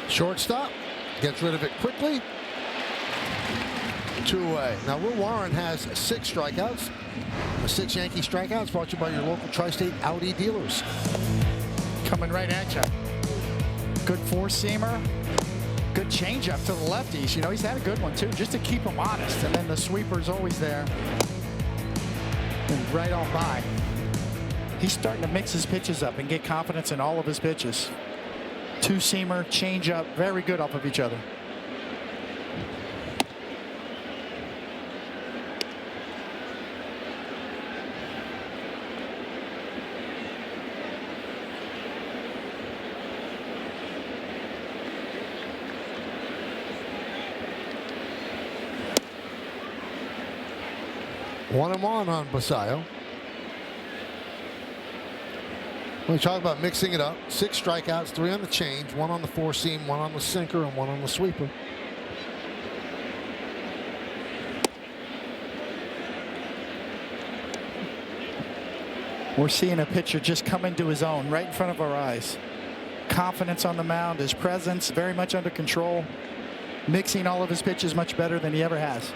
Shortstop gets rid of it quickly. 2-away. Now Will Warren has 6 strikeouts. The 6 Yankee strikeouts brought to you by your local Tri-State Audi dealers. Coming right at you. Good four-seamer. Good changeup to the lefties. You know, he's had a good one too, just to keep him honest. And then the sweeper's always there. And right on by. He's starting to mix his pitches up and get confidence in all of his pitches. Two-seamer, changeup, very good off of each other. One and one on Basayo. We talk about mixing it up. 6 strikeouts, 3 on the change, 1 on the four-seam, 1 on the sinker, and 1 on the sweeper. We're seeing a pitcher just come into his own right in front of our eyes. Confidence on the mound, his presence very much under control, mixing all of his pitches much better than he ever has.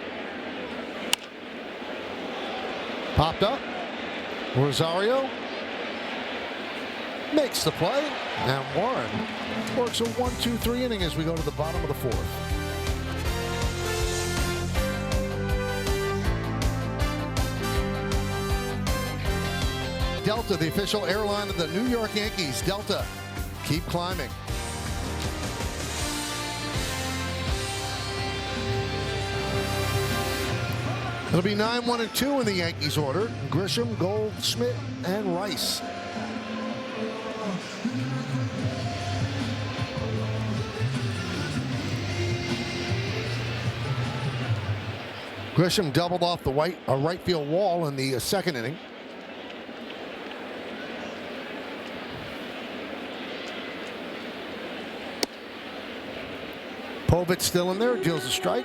Popped up. Rosario makes the play, and Warren works a 1-2-3 inning as we go to the bottom of the 4th. Delta, the official airline of the New York Yankees. Delta, keep climbing. It'll be 9-1-2 in the Yankees order. Grisham, Goldschmidt, and Rice. Grisham doubled off the right field wall in the 2nd inning. Povich still in there, deals a strike.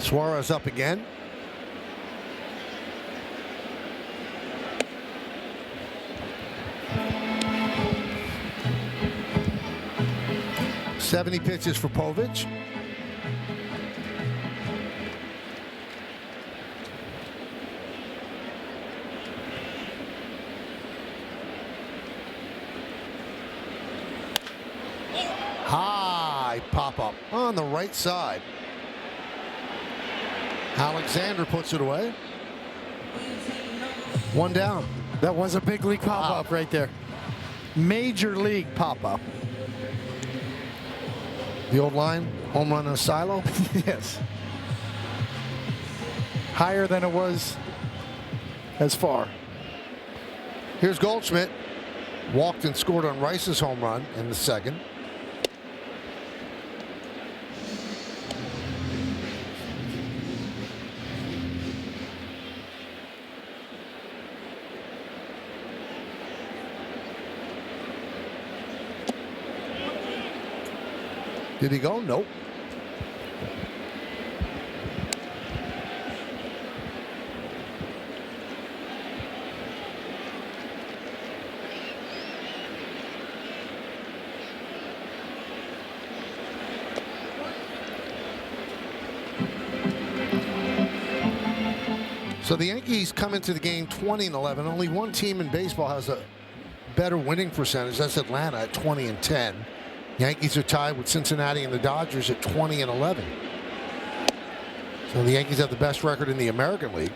Suarez up again. "70 pitches for Povich. High pop-up on the right side. Alexander puts it away. 1 down. That was a big league pop-up right there. Major league pop-up. The old line, home run in a silo. Yes. Higher than it was as far. Here's Goldschmidt. Walked and scored on Rice's home run in the second. Did he go? Nope. So the Yankees come into the game 20-11. Only one team in baseball has a better winning percentage. That's Atlanta at 20-10. Yankees are tied with Cincinnati and the Dodgers at 20-11. So the Yankees have the best record in the American League.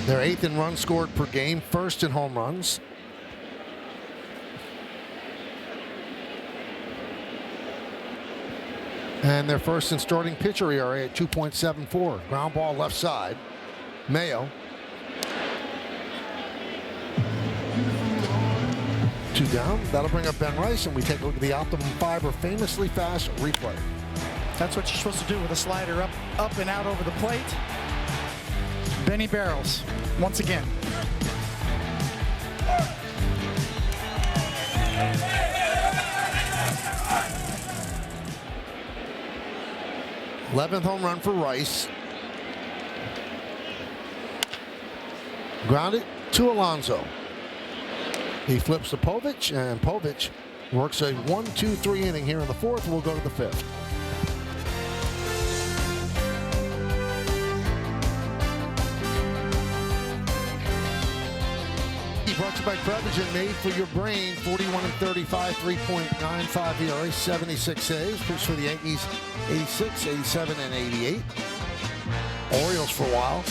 They're 8th in runs scored per game, 1st in home runs. And they're 1st in starting pitcher ERA at 2.74. Ground ball left side. Mayo. 2 down. That'll bring up Ben Rice, and we take a look at the Optimum Fiber famously fast replay. That's what you're supposed to do with a slider up and out over the plate. Benny Barrels, once again. th home run for Rice. Grounded to Alonso. He flips to Povich, and Povich works a 1-2-3 inning here in the 4th. We'll go to the 5th. Brought to you by Prevagen, made for your brain. 41-35, 3.95 ERA, 76 saves. Pitched for the Yankees, 86, 87, and 88. Orioles for a while.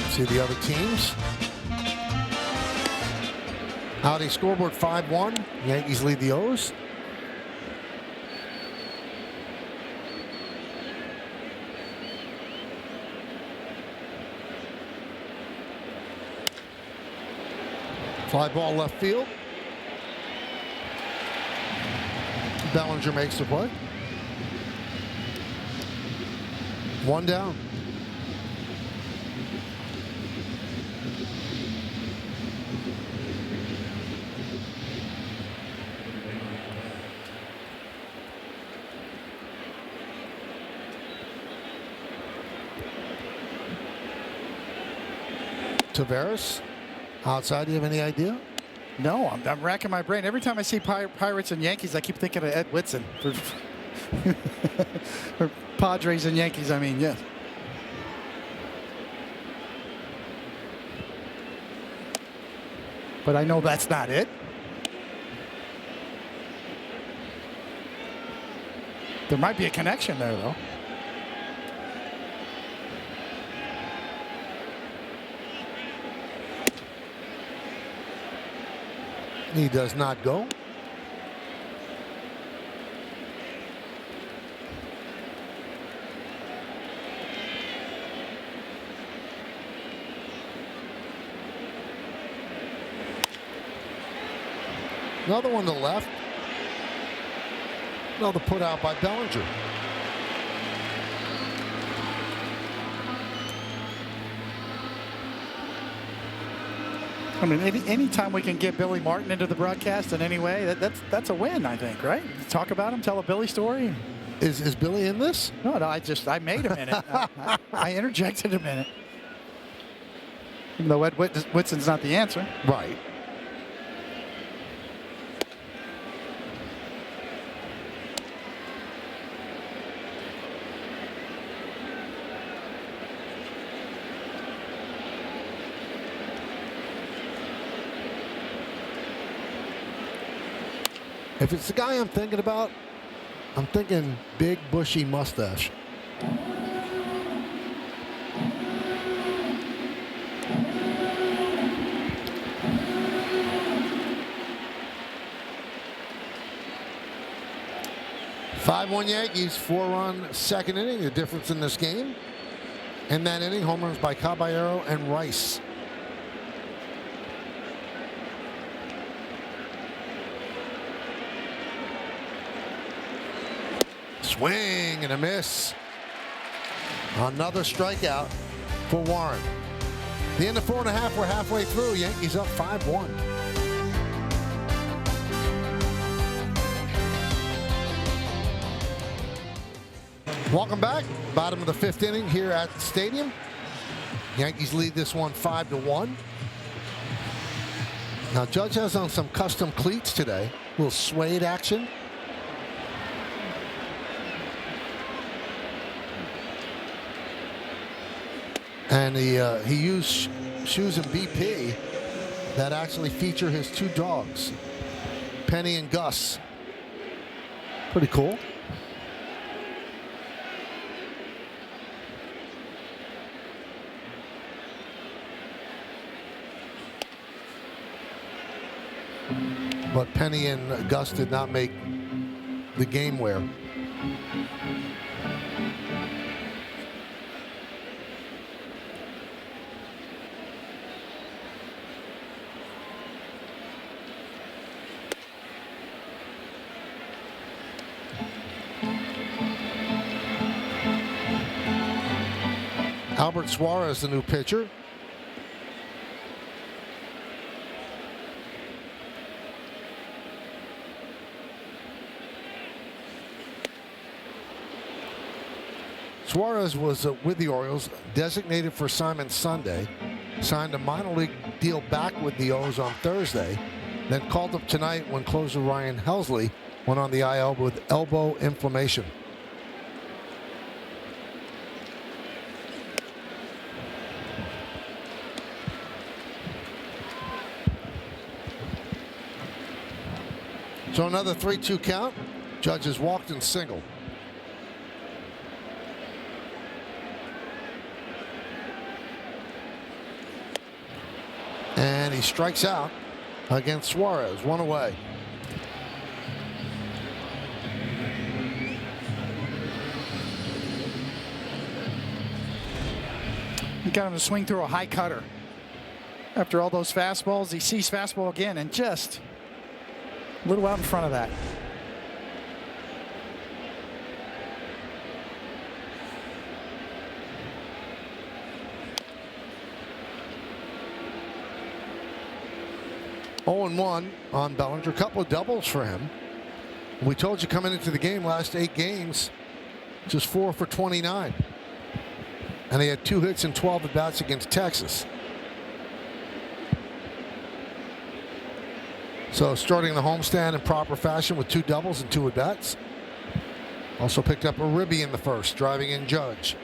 See the other teams. Audi scoreboard 5-1. Yankees lead the O's. Fly ball left field. Bellinger makes the play. 1 down. Taveras. Outside, do you have any idea? No, I'm racking my brain. Every time I see Pirates and Yankees, I keep thinking of Ed Whitson. Or Padres and Yankees, I mean, yes. But I know that's not it. There might be a connection there, though. He does not go. Another one to the left. Another put out by Bellinger. I mean, anytime we can get Billy Martin into the broadcast in any way, that's a win, I think, right? Talk about him, tell a Billy story. Is Billy in this? No, I made him in it. I interjected him in it. Even though Ed Whitson's not the answer. Right. If it's the guy I'm thinking about, I'm thinking big, bushy mustache. "5-1 Yankees, 4-run second inning. The difference in this game. In that inning, home runs by Caballero and Rice. Swing and a miss. Another strikeout for Warren. The end of 4.5, we're halfway through. Yankees up 5-1. Welcome back. Bottom of the 5th inning here at the stadium. Yankees lead this one 5-1. Now Judge has on some custom cleats today. A little suede action. And he used shoes in BP that actually feature his 2 dogs, Penny and Gus. Pretty cool. But Penny and Gus did not make the game wear. Albert Suarez, the new pitcher. Suarez was with the Orioles, designated for assignment Sunday, signed a minor league deal back with the O's on Thursday, then called up tonight when closer Ryan Helsley went on the IL with elbow inflammation. So another 3-2 count. Judge has walked and singled. And he strikes out against Suarez. 1 away. He got him to swing through a high cutter. After all those fastballs, he sees fastball again and just a little out in front of that. Oh, 1 on Bellinger. A couple of doubles for him. We told you coming into the game, last 8 games, just 4 for 29. And he had 2 hits and 12 at-bats against Texas. So starting the homestand in proper fashion with 2 doubles and 2 at-bats. Also picked up a ribby in the first, driving in Judge.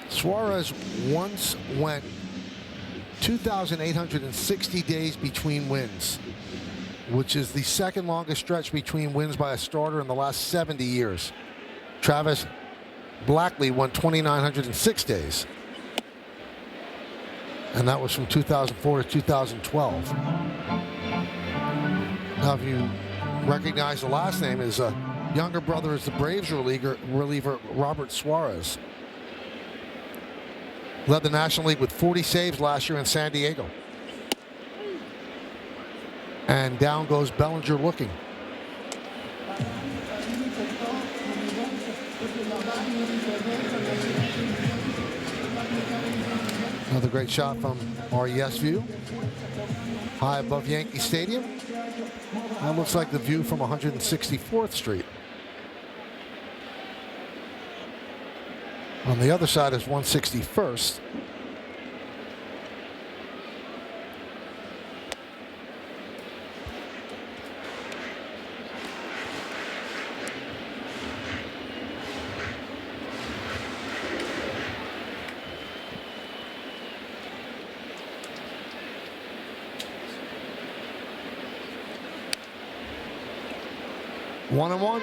Suarez once went 2,860 days between wins, which is the second longest stretch between wins by a starter in the last 70 years. Travis Blackley went 2,906 days. And that was from 2004 to 2012. Now, if you recognize the last name, his younger brother is the Braves reliever Robert Suarez. Led the National League with 40 saves last year in San Diego. And down goes Bellinger looking. Another great shot from RES view. High above Yankee Stadium. That looks like the view from 164th Street. On the other side is 161st. One and one.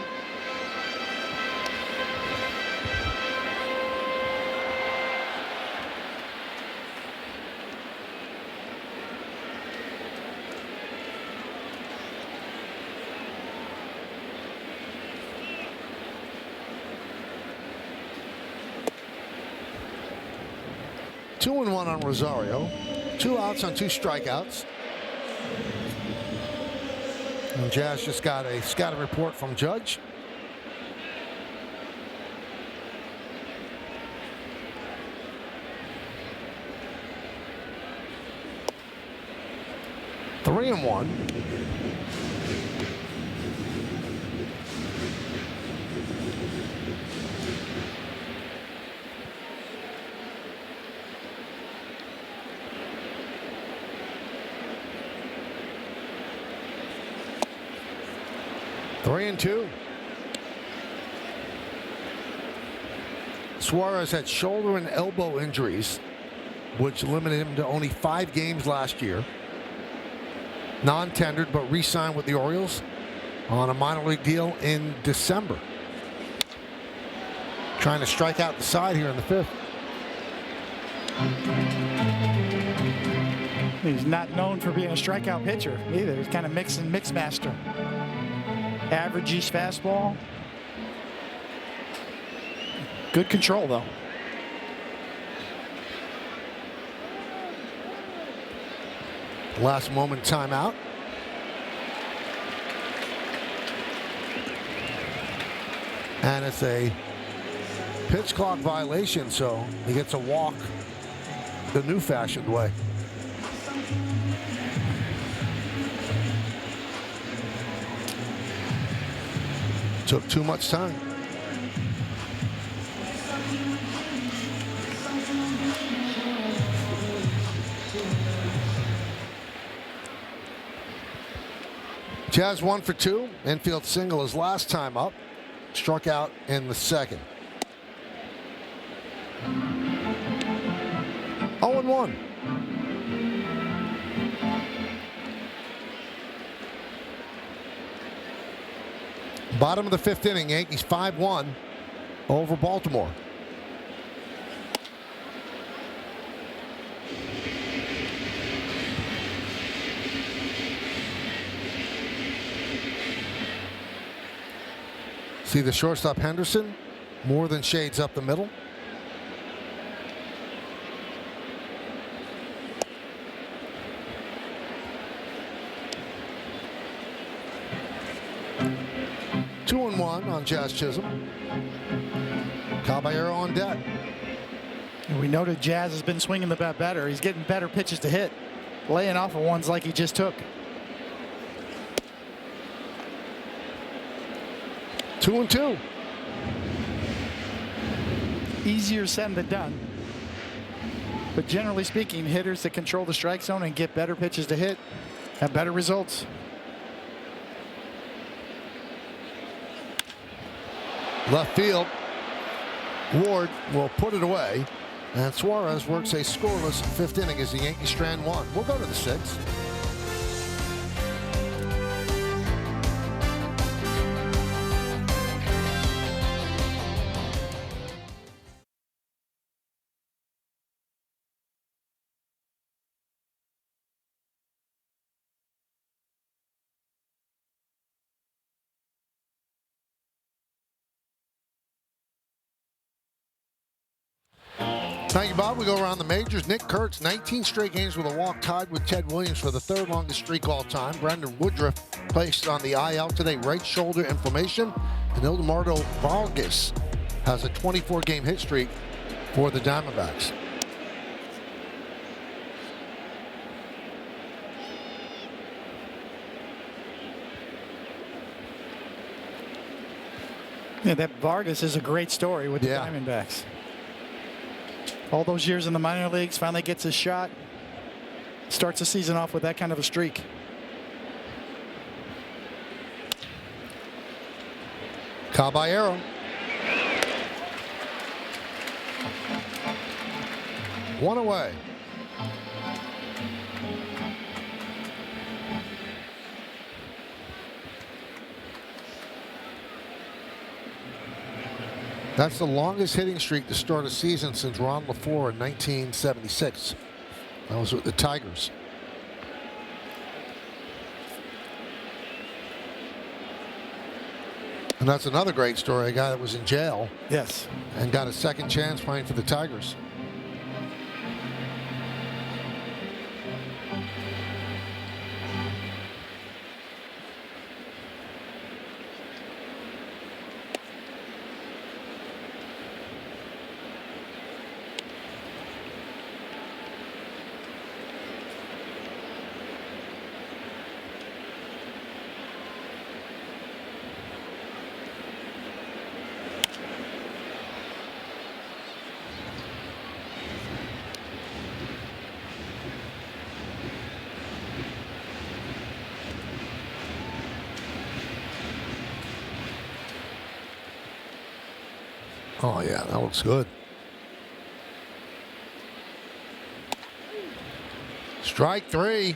Two and one on Rosario. 2 outs on 2 strikeouts. And Jazz just got a scouting report from Judge. Three and one. Three and two. Suarez had shoulder and elbow injuries, which limited him to only 5 games last year. Non-tendered, but re-signed with the Orioles on a minor league deal in December. Trying to strike out the side here in the 5th. He's not known for being a strikeout pitcher either. He's kind of mix master. Average East fastball. Good control, though. Last moment timeout. And it's a pitch clock violation, so he gets a walk the new fashioned way. Took too much time. Jazz 1 for 2. Infield single his last time up. Struck out in the 2nd. 0-1. Bottom of the 5th inning, Yankees 5-1 over Baltimore. See the shortstop Henderson, more than shades up the middle. Two and one on Jazz Chisholm. Caballero on deck. And we noted Jazz has been swinging the bat better. He's getting better pitches to hit, laying off of ones like he just took. 2-2. Easier said than done. But generally speaking, hitters that control the strike zone and get better pitches to hit have better results. Left field. Ward will put it away. And Suarez works a scoreless 5th inning as the Yankees strand 1. We'll go to the 6th. Thank you, Bob. We go around the majors. Nick Kurtz, 19 straight games with a walk, tied with Ted Williams for the third longest streak all time. Brendan Woodruff placed on the IL today, right shoulder inflammation. And Ildemardo Vargas has a 24-game hit streak for the Diamondbacks. Yeah, that Vargas is a great story with the Diamondbacks. All those years in the minor leagues, finally gets his shot. Starts the season off with that kind of a streak. Caballero. One away. That's the longest hitting streak to start a season since Ron LaFleur in 1976. That was with the Tigers. And that's another great story. A guy that was in jail. Yes. And got a second chance playing for the Tigers. Oh, yeah, that looks good. Strike three.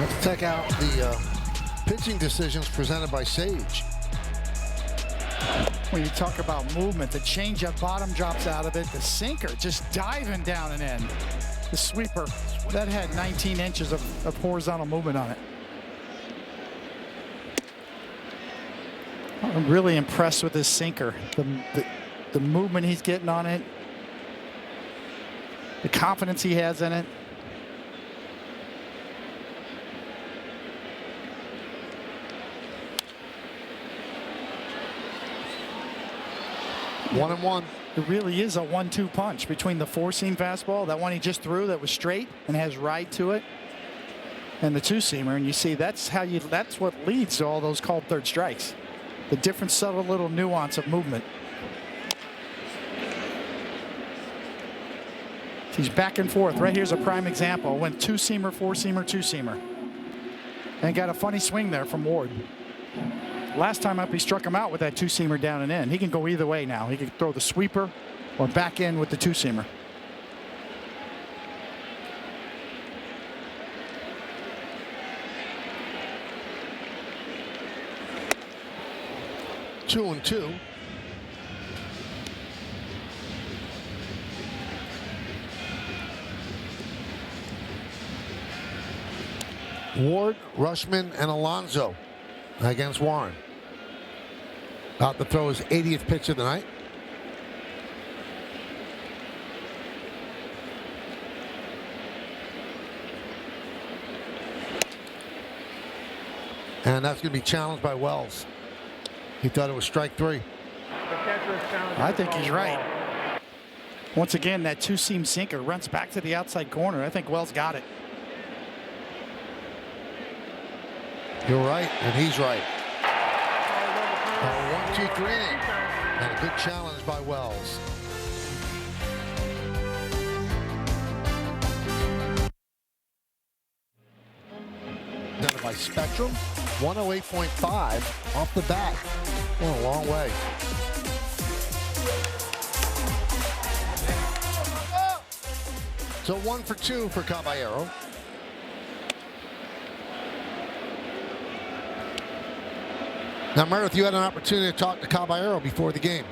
Let's check out the pitching decisions presented by Sage. When you talk about movement, the changeup bottom drops out of it. The sinker just diving down and in. The sweeper, that had 19 inches of horizontal movement on it. I'm really impressed with this sinker. The movement he's getting on it. The confidence he has in it. One and one. It really is a 1-2 punch between the four-seam fastball, that one he just threw that was straight and has ride to it, and the two-seamer. And you see that's what leads to all those called third strikes. The different subtle little nuance of movement. He's back and forth. Right here's a prime example. Went two-seamer, four-seamer, two-seamer. And got a funny swing there from Ward. Last time up, he struck him out with that two-seamer down and in. He can go either way now. He can throw the sweeper or back in with the two-seamer. Two and two. Ward, Rushman, and Alonso against Warren. About to throw his 80th pitch of the night. And that's going to be challenged by Wells. He thought it was strike three. I think he's right. Once again, that two-seam sinker runs back to the outside corner. I think Wells got it. You're right, and he's right. 1-2-3 inning, and a good challenge by Wells. Done by Spectrum, 108.5 off the bat. Oh, a long way. So 1 for 2 for Caballero. Now, Meredith, you had an opportunity to talk to Caballero before the game.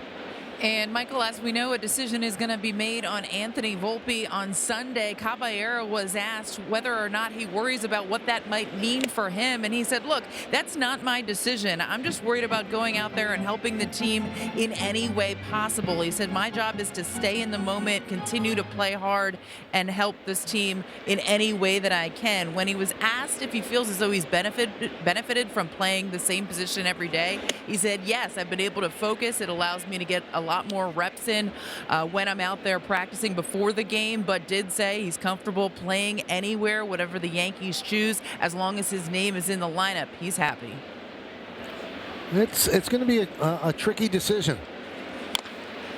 And Michael, as we know, a decision is going to be made on Anthony Volpe on Sunday. Caballero was asked whether or not he worries about what that might mean for him. And he said, look, that's not my decision. I'm just worried about going out there and helping the team in any way possible. He said, my job is to stay in the moment, continue to play hard, and help this team in any way that I can. When he was asked if he feels as though he's benefited from playing the same position every day, he said, yes, I've been able to focus. It allows me to get a lot more reps in when I'm out there practicing before the game, but did say he's comfortable playing anywhere, whatever the Yankees choose, as long as his name is in the lineup. He's happy. It's going to be a tricky decision.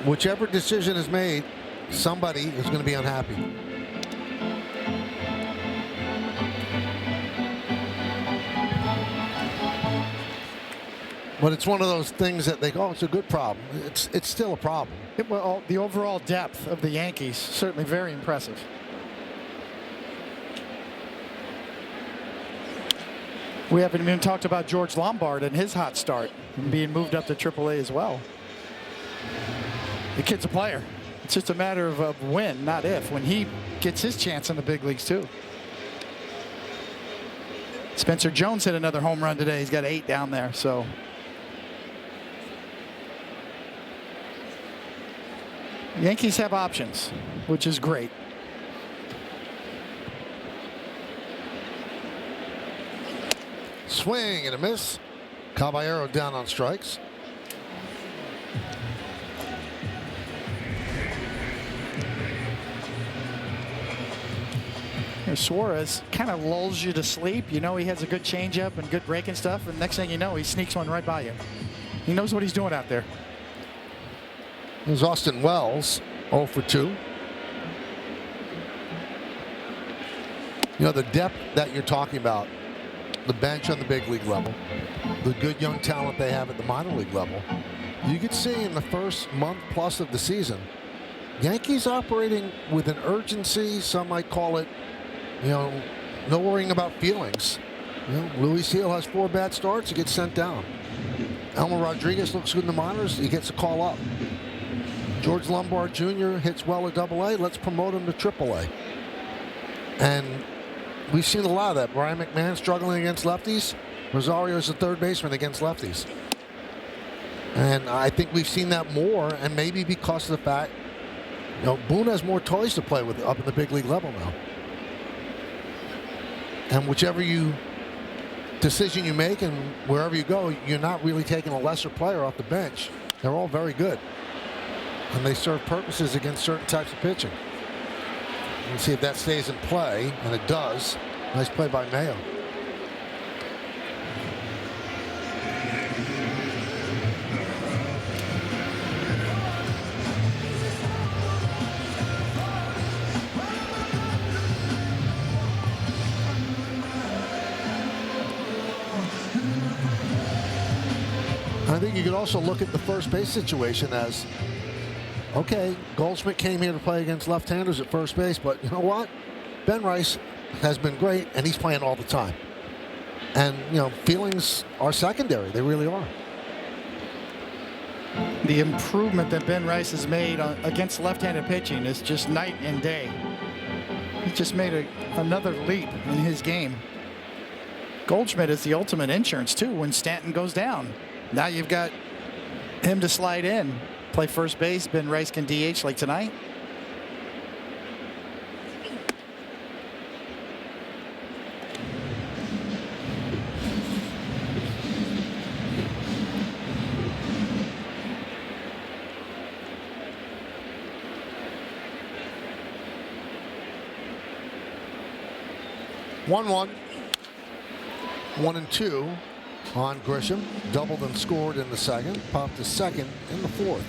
Whichever decision is made, somebody is going to be unhappy. But it's one of those things that they go, oh, it's a good problem. It's still a problem. Well, the overall depth of the Yankees, certainly very impressive. We haven't even talked about George Lombard and his hot start and being moved up to AAA as well. The kid's a player. It's just a matter of when, not if, when he gets his chance in the big leagues too. Spencer Jones hit another home run today. He's got 8 down there, so. Yankees have options, which is great. Swing and a miss. Caballero down on strikes. Suarez kind of lulls you to sleep. You know he has a good changeup and good breaking stuff, and next thing you know, he sneaks one right by you. He knows what he's doing out there. There's Austin Wells, 0 for 2. You know, the depth that you're talking about, the bench on the big league level, the good young talent they have at the minor league level, you could see in the first month plus of the season, Yankees operating with an urgency. Some might call it, you know, no worrying about feelings. You know, Luis Seal has 4 bad starts, he gets sent down. Elmer Rodriguez looks good in the minors, he gets a call up. George Lombard Jr. hits well at AA, let's promote him to AAA. And we've seen a lot of that. Brian McMahon struggling against lefties. Rosario's the third baseman against lefties. And I think we've seen that more, and maybe because of the fact, you know, Boone has more toys to play with up in the big league level now. And whichever decision you make and wherever you go, you're not really taking a lesser player off the bench. They're all very good. And they serve purposes against certain types of pitching. We'll see if that stays in play, and it does. Nice play by Mayo. I think you could also look at the first base situation as, okay, Goldschmidt came here to play against left-handers at first base, but you know what? Ben Rice has been great, and he's playing all the time. And, you know, feelings are secondary. They really are. The improvement that Ben Rice has made against left-handed pitching is just night and day. He just made another leap in his game. Goldschmidt is the ultimate insurance, too, when Stanton goes down. Now you've got him to slide in, play first base. Ben Rice can DH like tonight. One, 1-2 on Grisham. Doubled and scored in the second. Popped to second in the fourth.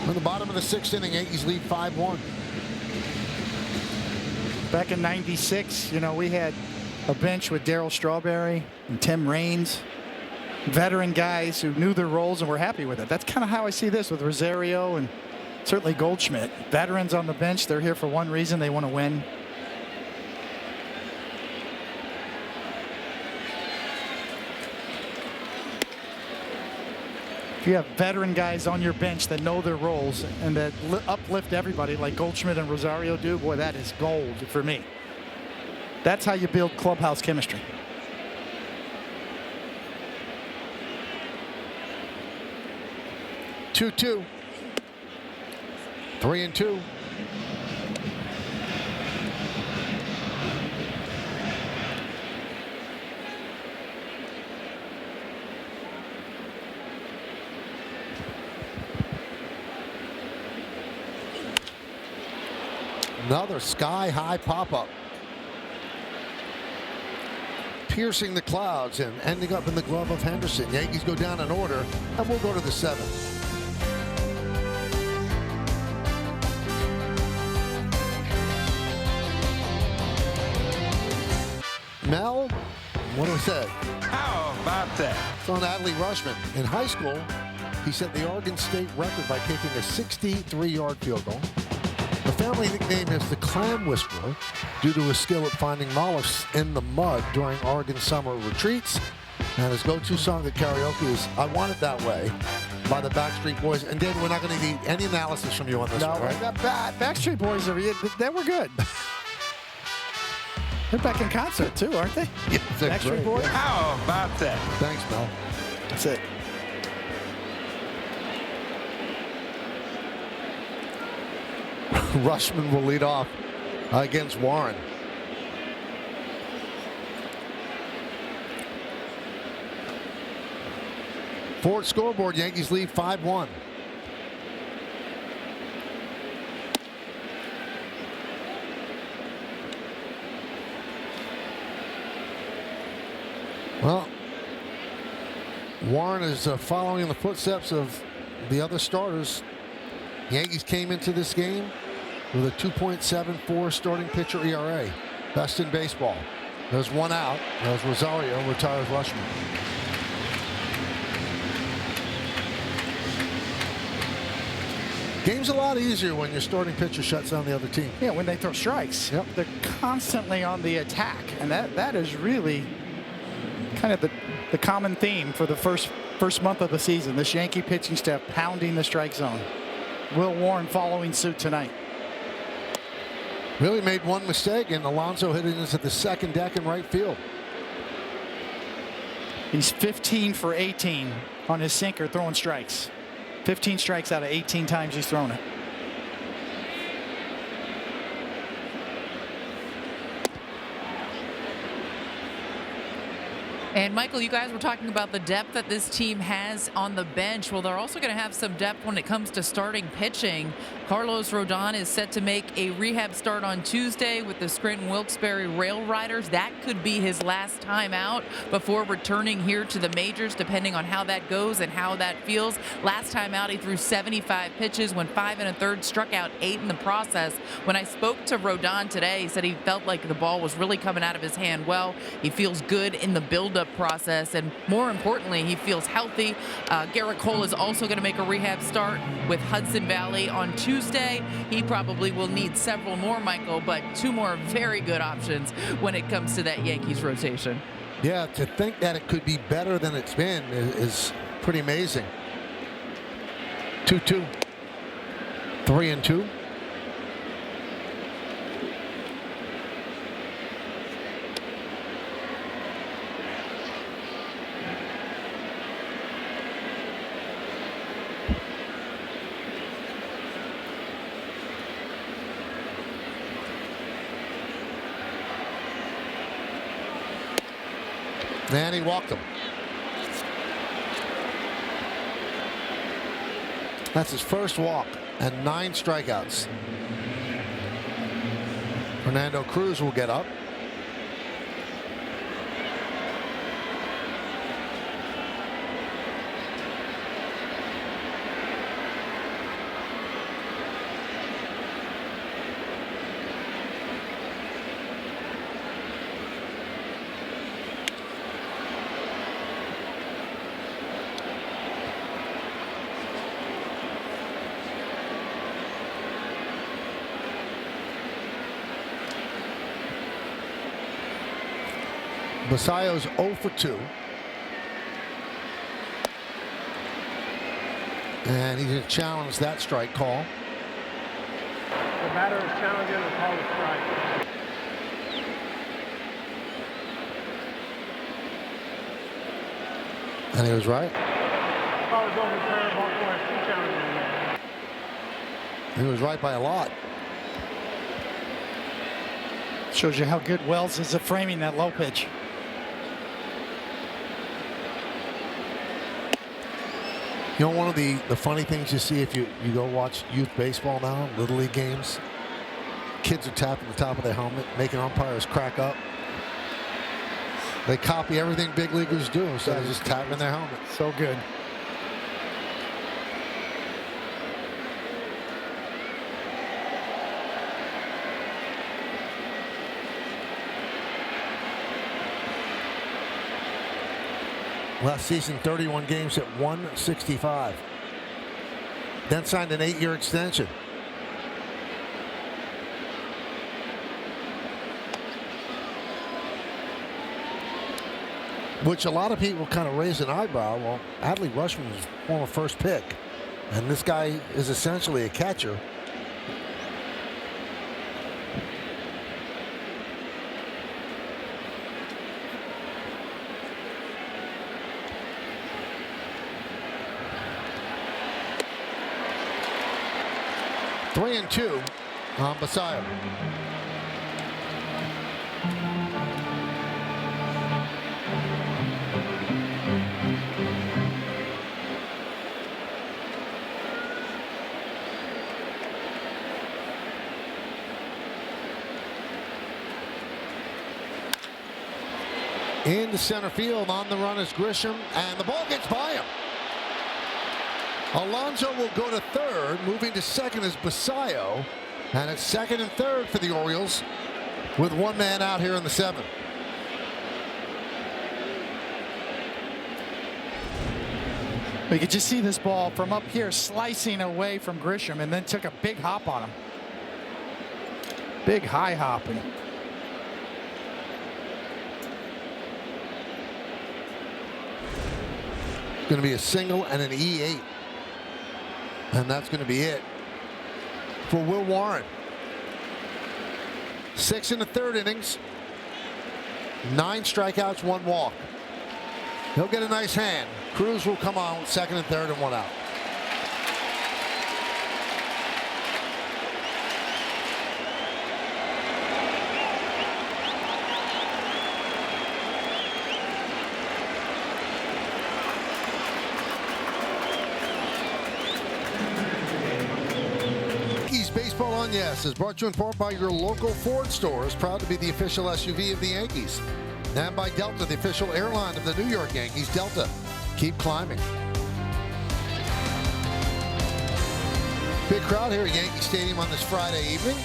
In the bottom of the 6th inning, Yankees lead 5-1. Back in '96, you know, we had a bench with Darryl Strawberry and Tim Raines, veteran guys who knew their roles and were happy with it. That's kind of how I see this with Rosario and certainly Goldschmidt. Veterans on the bench, they're here for one reason: they want to win. If you have veteran guys on your bench that know their roles and that uplift everybody like Goldschmidt and Rosario do, boy, that is gold for me. That's how you build clubhouse chemistry. Two. 3-2. Another sky-high pop-up. Piercing the clouds and ending up in the glove of Henderson. Yankees go down in order, and we'll go to the 7th. Mel, what do we say? How about that? It's on Adley Rushman. In high school, he set the Oregon State record by kicking a 63-yard field goal. The family nickname is the Clam Whisperer due to his skill at finding mollusks in the mud during Oregon summer retreats. And his go-to song at karaoke is I Want It That Way by the Backstreet Boys. And David, we're not going to need any analysis from you on this one, right? Backstreet Boys, they were good. They're back in concert too, aren't they? Yeah, Backstreet Boys? How about that? Thanks, Mel. That's it. Rushman will lead off against Warren. Ford scoreboard, Yankees lead 5-1. Well, Warren is following in the footsteps of the other starters. Yankees came into this game with a 2.74 starting pitcher ERA. Best in baseball. There's one out. There's Rosario, retires Rushman. Game's a lot easier when your starting pitcher shuts down the other team. Yeah, when they throw strikes. Yep. They're constantly on the attack. And that is really kind of the common theme for the first month of the season. This Yankee pitching staff pounding the strike zone. Will Warren following suit tonight. Really made one mistake, and Alonso hit it into the second deck in right field. He's 15 for 18 on his sinker throwing strikes. 15 strikes out of 18 times he's thrown it. And Michael, you guys were talking about the depth that this team has on the bench. Well, they're also going to have some depth when it comes to starting pitching. Carlos Rodon is set to make a rehab start on Tuesday with the Scranton Wilkes-Barre Rail Riders. That could be his last time out before returning here to the majors, depending on how that goes and how that feels. Last time out, he threw 75 pitches, went 5 1/3, struck out 8 in the process. When I spoke to Rodon today, he said he felt like the ball was really coming out of his hand well. He feels good in the build-up process, and more importantly, he feels healthy. Garrett Cole is also going to make a rehab start with Hudson Valley on Tuesday. He probably will need several more, Michael, but 2 more very good options when it comes to that Yankees rotation. Yeah, to think that it could be better than it's been is pretty amazing. 2-2. 3-2. And he walked him. That's his first walk and 9 strikeouts. Fernando Cruz will get up. Basayo's 0 for 2. And he's going to challenge that strike call. The batter is challenging and called a strike. And he was right. Ball is over, turn, Baltimore has 2 challenges. He was right by a lot. Shows you how good Wells is at framing that low pitch. You know, one of the funny things you see if you go watch youth baseball now, Little League games, kids are tapping the top of their helmet, making umpires crack up. They copy everything big leaguers do instead of just tapping their helmet. So good. Last season, 31 games at 165. Then signed an 8-year extension. Which a lot of people kind of raise an eyebrow. Well, Adley Rutschman was former first pick. And this guy is essentially a catcher. Three and 2 on Basayo. Into center field. On the run is Grisham, and the ball gets by him. Alonso will go to third. Moving to second is Basayo. And it's second and third for the Orioles with 1 man out here in the 7th. We could just see this ball from up here slicing away from Grisham and then took a big hop on him. Big high hopping. Going to be a single and an E8. And that's going to be it for Will Warren. 6 in the 3rd innings. 9 strikeouts, 1 walk. He'll get a nice hand. Cruz will come on with 2nd and 3rd and 1 out. Baseball on Yes is brought to you in part by your local Ford stores, proud to be the official SUV of the Yankees. And by Delta, the official airline of the New York Yankees. Delta, keep climbing. Big crowd here at Yankee Stadium on this Friday evening.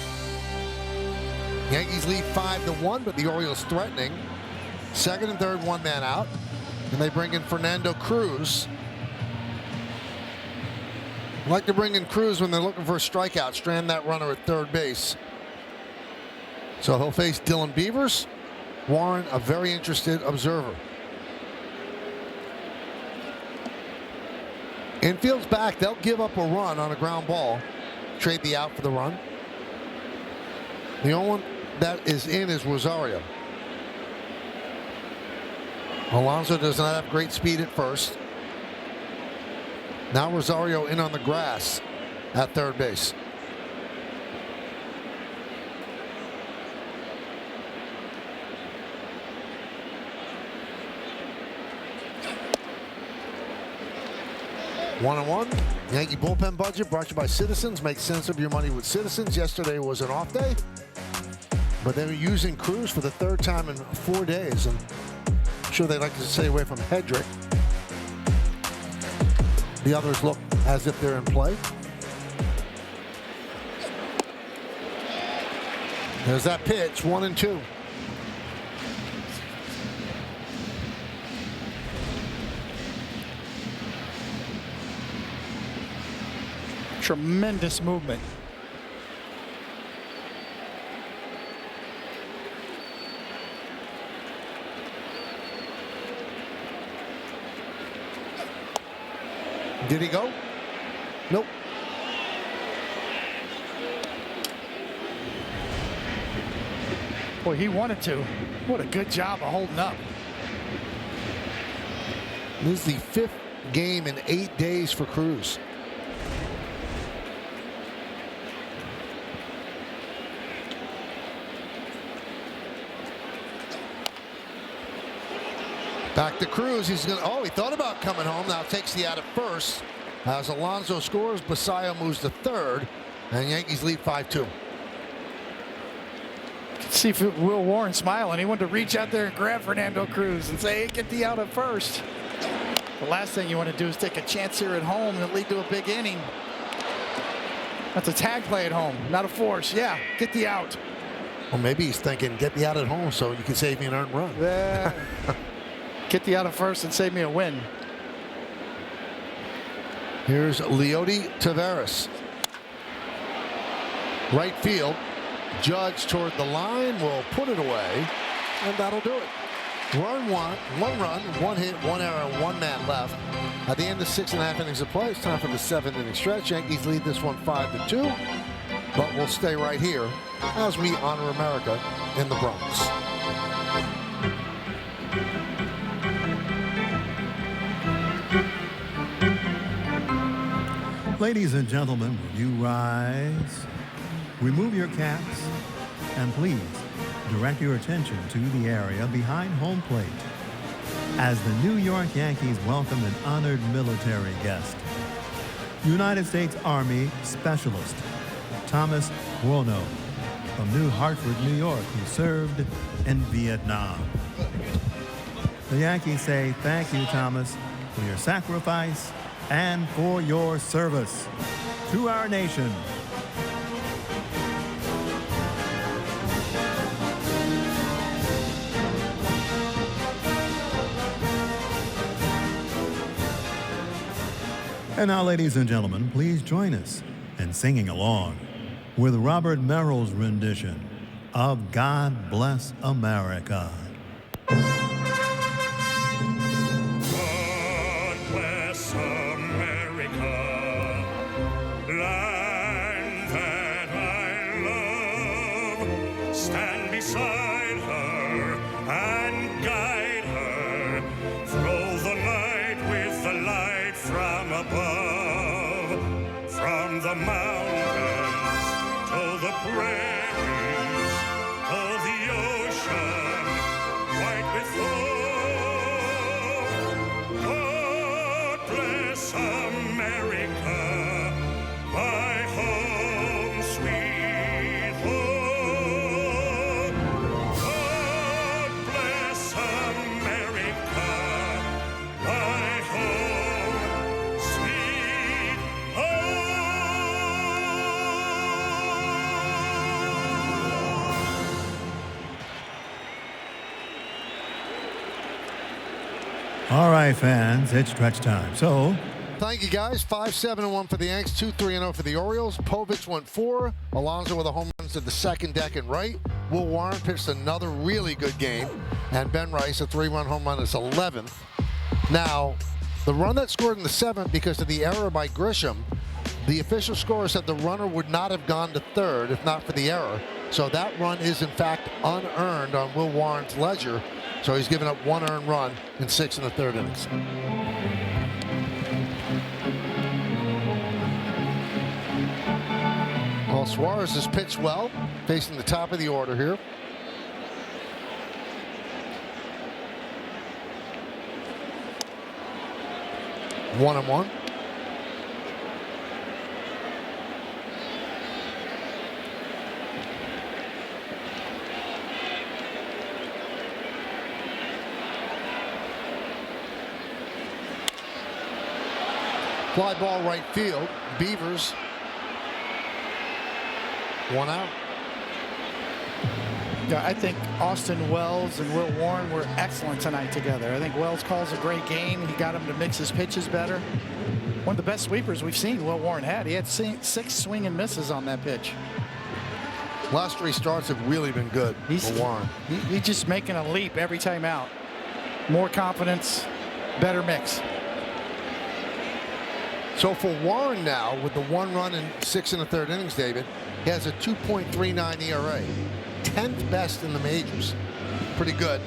Yankees lead 5-1, but the Orioles threatening. 2nd and 3rd, 1 man out. And they bring in Fernando Cruz. Like to bring in Cruz when they're looking for a strikeout, strand that runner at third base. So he'll face Dylan Beavers. Warren, a very interested observer. Infield's back. They'll give up a run on a ground ball. Trade the out for the run. The only one that is in is Rosario. Alonso does not have great speed at first. Now Rosario in on the grass at third base. One and 1. Yankee bullpen budget brought to you by Citizens. Make sense of your money with Citizens. Yesterday was an off day, but they were using Cruz for the 3rd time in 4 days. And I'm sure they like to stay away from Hedrick. The others look as if they're in play. There's that pitch, 1 and 2. Tremendous movement. Did he go? Nope. Boy, he wanted to. What a good job of holding up. This is the 5th game in 8 days for Cruz. Back to Cruz. He's going to, oh, he thought about coming home. Now takes the out at first. As Alonso scores, Basayo moves to third, and Yankees lead 5-2. See if Will Warren smiling. He wanted to reach out there and grab Fernando Cruz and say, hey, get the out at first. The last thing you want to do is take a chance here at home and lead to a big inning. That's a tag play at home, not a force. Yeah, get the out. Well, maybe he's thinking, get the out at home so you can save me an earned run. Yeah. Get the out at first and save me a win. Here's Leody Taveras. Right field. Judge toward the line will put it away, and that'll do it. One run, one hit, one error, one man left. At the end of 6.5 innings of play, it's time for the 7th inning stretch. Yankees lead this one 5-2, but we'll stay right here as we honor America in the Bronx. Ladies and gentlemen, will you rise? Remove your caps and please direct your attention to the area behind home plate as the New York Yankees welcome an honored military guest, United States Army Specialist Thomas Buono from New Hartford, New York, who served in Vietnam. The Yankees say thank you, Thomas, for your sacrifice and for your service to our nation. And now, ladies and gentlemen, please join us in singing along with Robert Merrill's rendition of God Bless America. The mountains to the prairies to the ocean white with foam. God bless America, my home sweet home. God bless America, my home sweet home. All right, fans, it's stretch time. So, thank you, guys. 5-7-1 for the Yanks, 2-3-0 for the Orioles. Povich went 4. Alonso with a home run to the second deck and right. Will Warren pitched another really good game. And Ben Rice, a 3-run home run, is 11th. Now, the run that scored in the 7th because of the error by Grisham, the official scorer said the runner would not have gone to third if not for the error. So that run is, in fact, unearned on Will Warren's ledger. So he's given up 1 earned run in 6 1/3 innings. Well, Suarez has pitched well, facing the top of the order here. One and one. Fly ball right field. Beavers. 1 out. Yeah, I think Austin Wells and Will Warren were excellent tonight together. I think Wells calls a great game. He got him to mix his pitches better. One of the best sweepers we've seen Will Warren had. He had 6 swing and misses on that pitch. Last 3 starts have really been good for Warren. He's just making a leap every time out. More confidence, better mix. So for Warren now, with the 1 run in 6 1/3 innings, David, he has a 2.39 ERA, 10th best in the majors. Pretty good.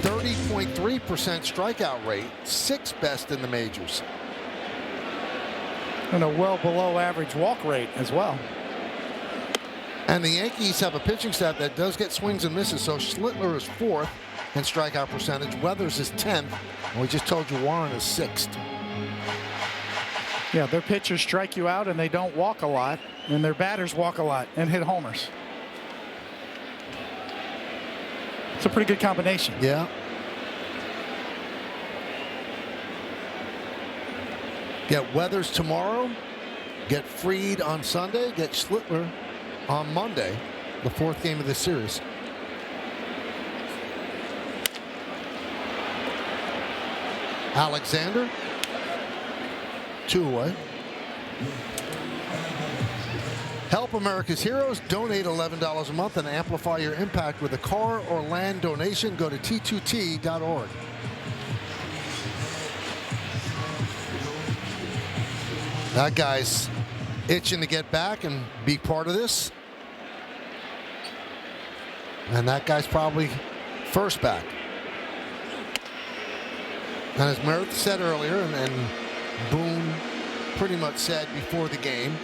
30.3% strikeout rate, 6th best in the majors. And a well below average walk rate as well. And the Yankees have a pitching staff that does get swings and misses. So Schlittler is 4th in strikeout percentage. Weathers is 10th. And we just told you Warren is 6th. Yeah, their pitchers strike you out and they don't walk a lot. And their batters walk a lot and hit homers. It's a pretty good combination. Yeah. Get Weathers tomorrow. Get Fried on Sunday. Get Schlittler on Monday, the 4th game of the series. Alexander, 2 away. Help America's heroes. Donate $11 a month and amplify your impact with a car or land donation. Go to t2t.org. That guy's itching to get back and be part of this. And that guy's probably first back. And as Meredith said earlier, and Boone pretty much said before the game,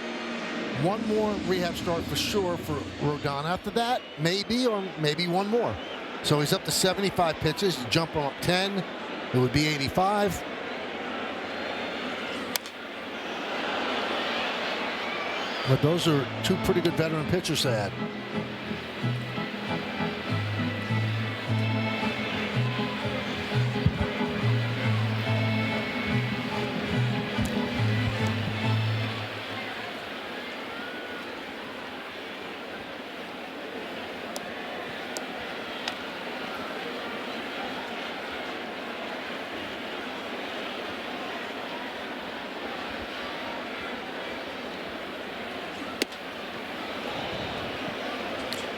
one more rehab start for sure for Rodon. After that, maybe or maybe one more. So he's up to 75 pitches. Jump him up 10. It would be 85. But those are 2 pretty good veteran pitchers they had.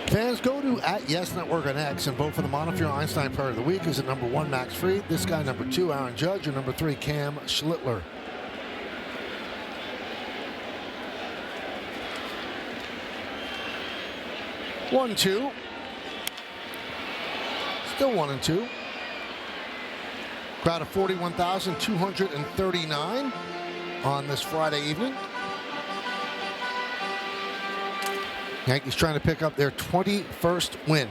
Fans, go to @YesNetwork on X and vote for the Montefiore Einstein Player of the Week. Is it number 1, Max Fried? This guy, number 2, Aaron Judge, or number 3, Cam Schlittler? One, 2. Still 1 and 2. Crowd of 41,239 on this Friday evening. Yankees trying to pick up their 21st win.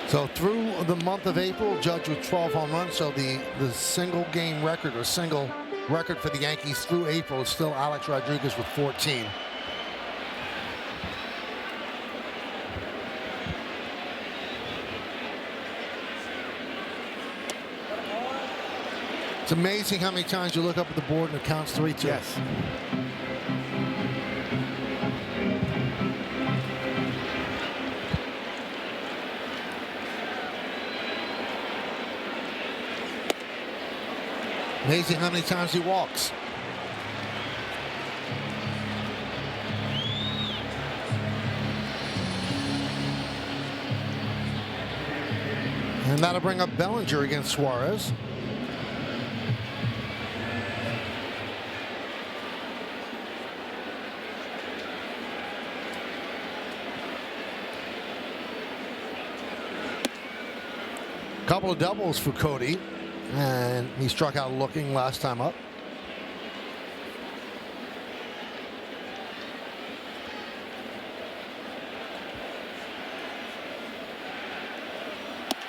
So through the month of April, Judge with 12 home runs. So the single game record or single record for the Yankees through April is still Alex Rodriguez with 14. It's amazing how many times you look up at the board and it counts 3-2. Yes. Amazing how many times he walks. And that'll bring up Bellinger against Suarez. Couple of doubles for Cody, and he struck out looking last time up.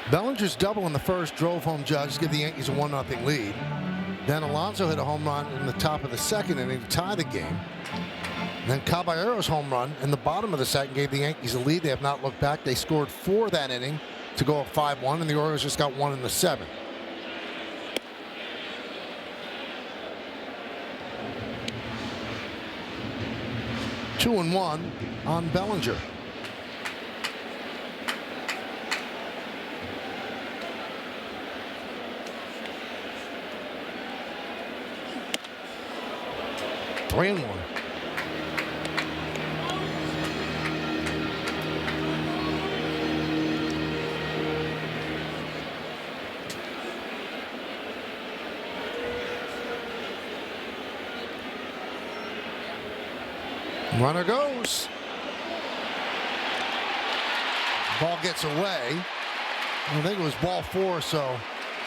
Bellinger's double in the first drove home Judge to give the Yankees a 1-0 lead. Then Alonso hit a home run in the top of the second inning to tie the game. Then Caballero's home run in the bottom of the second gave the Yankees a lead. They have not looked back. They scored 4 that inning to go up 5-1, and the Orioles just got 1 in the 7th. Two and 1 on Bellinger. Three and 1. Runner goes. Ball gets away. I think it was ball 4, so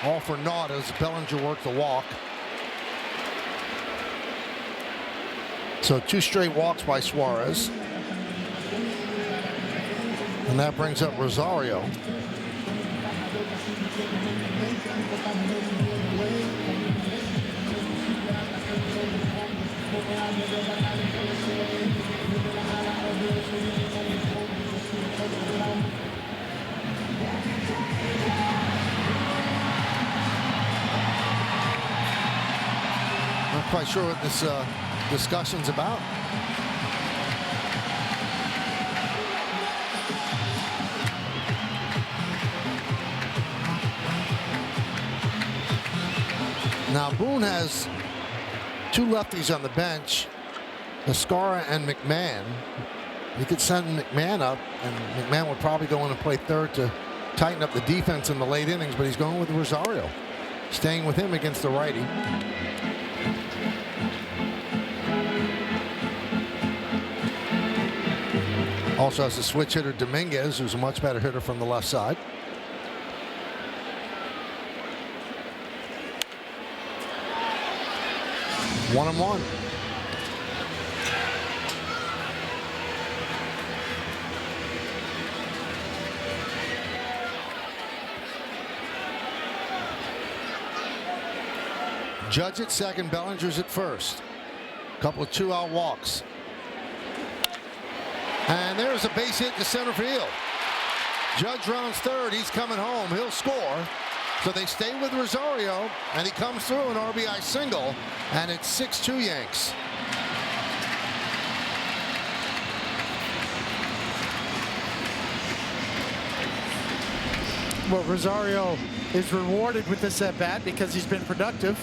all for naught as Bellinger worked the walk. So 2 straight walks by Suarez. And that brings up Rosario. Not quite sure what this discussion's about. Now Boone has 2 lefties on the bench, Escara and McMahon. You could send McMahon up, and McMahon would probably go in and play third to tighten up the defense in the late innings, but he's going with Rosario, staying with him against the righty. Also has a switch hitter, Dominguez, who's a much better hitter from the left side. One and one. Judge at second, Bellinger's at first. Couple of 2-out walks. And there's a base hit to center field. Judge rounds third. He's coming home. He'll score. So they stay with Rosario, and he comes through an RBI single, and it's 6-2 Yanks. Well, Rosario is rewarded with this at bat because he's been productive.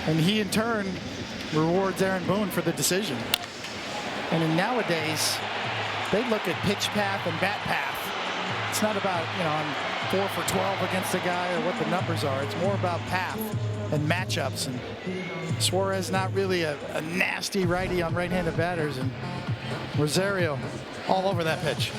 And he, in turn, rewards Aaron Boone for the decision. And nowadays, they look at pitch path and bat path. It's not about, I'm 4 for 12 against a guy or what the numbers are. It's more about path and matchups. And Suarez not really a nasty righty on right-handed batters. And Rosario all over that pitch.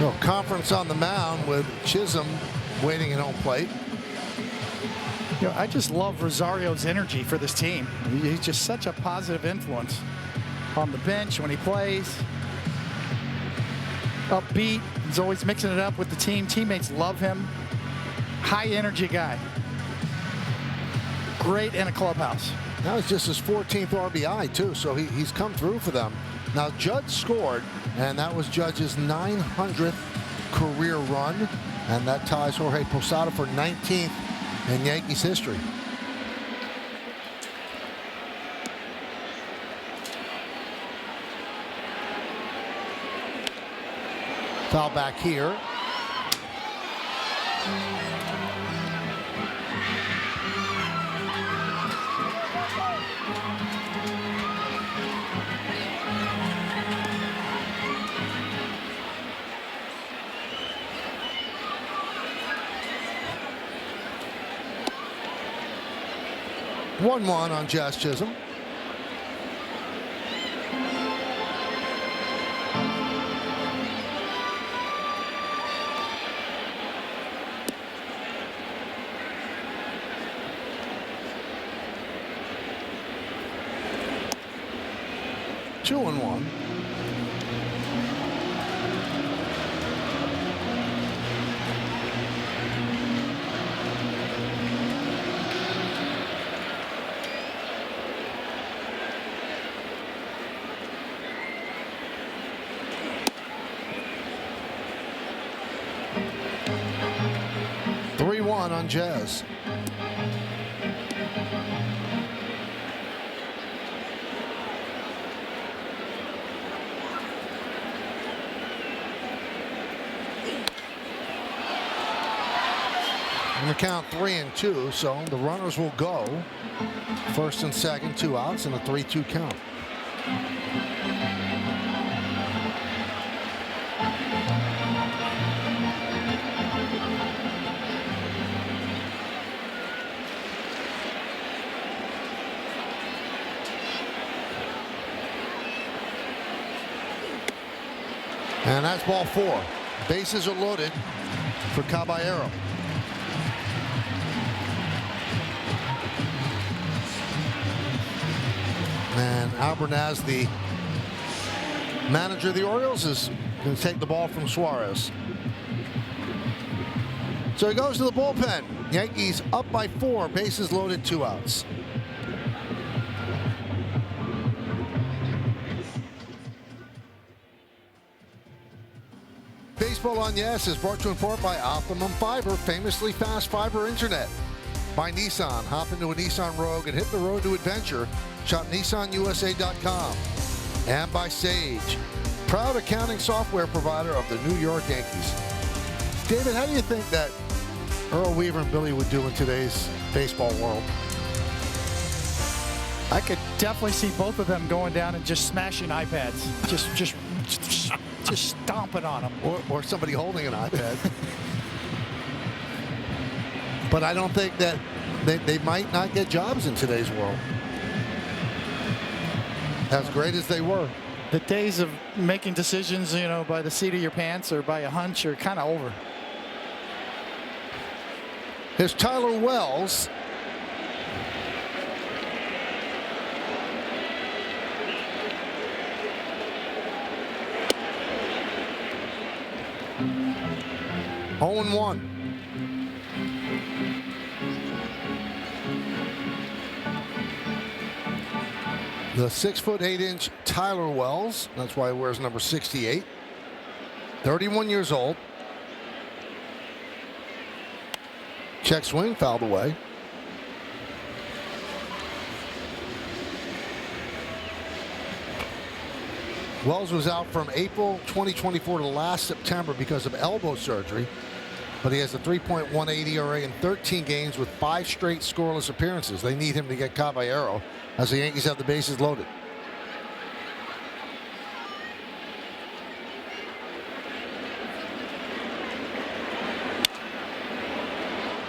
Well, conference on the mound with Chisholm waiting at home plate. I just love Rosario's energy for this team. He's just such a positive influence on the bench when he plays. Upbeat. He's always mixing it up with the team. Teammates love him. High energy guy. Great in a clubhouse. That was just his 14th RBI, too, so he's come through for them. Now, Judge scored, and that was Judge's 900th career run, and that ties Jorge Posada for 19th in Yankees history. Foul back here. One on Jazz Chisholm. Two and one. On Jazz. On the count 3-2, so the runners will go. First and second, 2 outs, and a 3-2 count. And that's ball 4. Bases are loaded for Caballero. And Albernaz, the manager of the Orioles, is going to take the ball from Suarez. So he goes to the bullpen. Yankees up by 4, bases loaded, 2 outs. Baseball on Yes is brought to you in part by Optimum Fiber, famously fast fiber internet. By Nissan, hop into a Nissan Rogue and hit the road to adventure. Shop NissanUSA.com. And by Sage, proud accounting software provider of the New York Yankees. David, how do you think that Earl Weaver and Billy would do in today's baseball world? I could definitely see both of them going down and just smashing iPads, just stomping on them, or somebody holding an iPad. But I don't think that they might not get jobs in today's world, as great as they were. The days of making decisions, by the seat of your pants or by a hunch are kind of over. Here's Tyler Wells. Oh and 1. The 6'8" Tyler Wells. That's why he wears number 68. 31 years old. Check swing, fouled away. Wells was out from April 2024 to last September because of elbow surgery, but he has a 3.18 ERA in 13 games with 5 straight scoreless appearances. They need him to get Caballero as the Yankees have the bases loaded.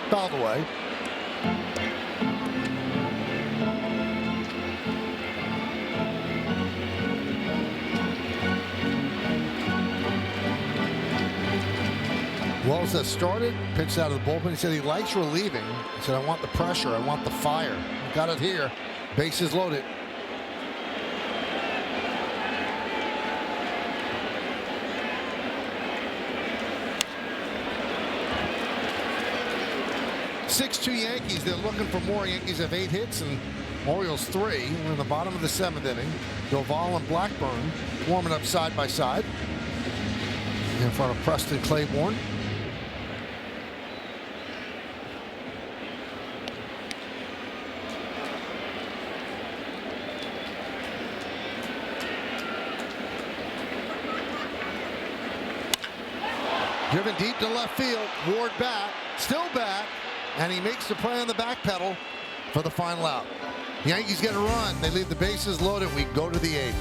Fouled away. Wells has started, pitched out of the bullpen. He said he likes relieving. He said, I want the pressure, I want the fire. Got it here. Bases loaded. .62 Yankees. They're looking for more. Yankees have 8 hits and Orioles 3. We're in the bottom of the 7th inning. Doval and Blackburn warming up side by side in front of Preston Claiborne. Driven deep to left field. Ward back, still back, and he makes the play on the back pedal for the final out. The Yankees get a run. They leave the bases loaded. We go to the 8th.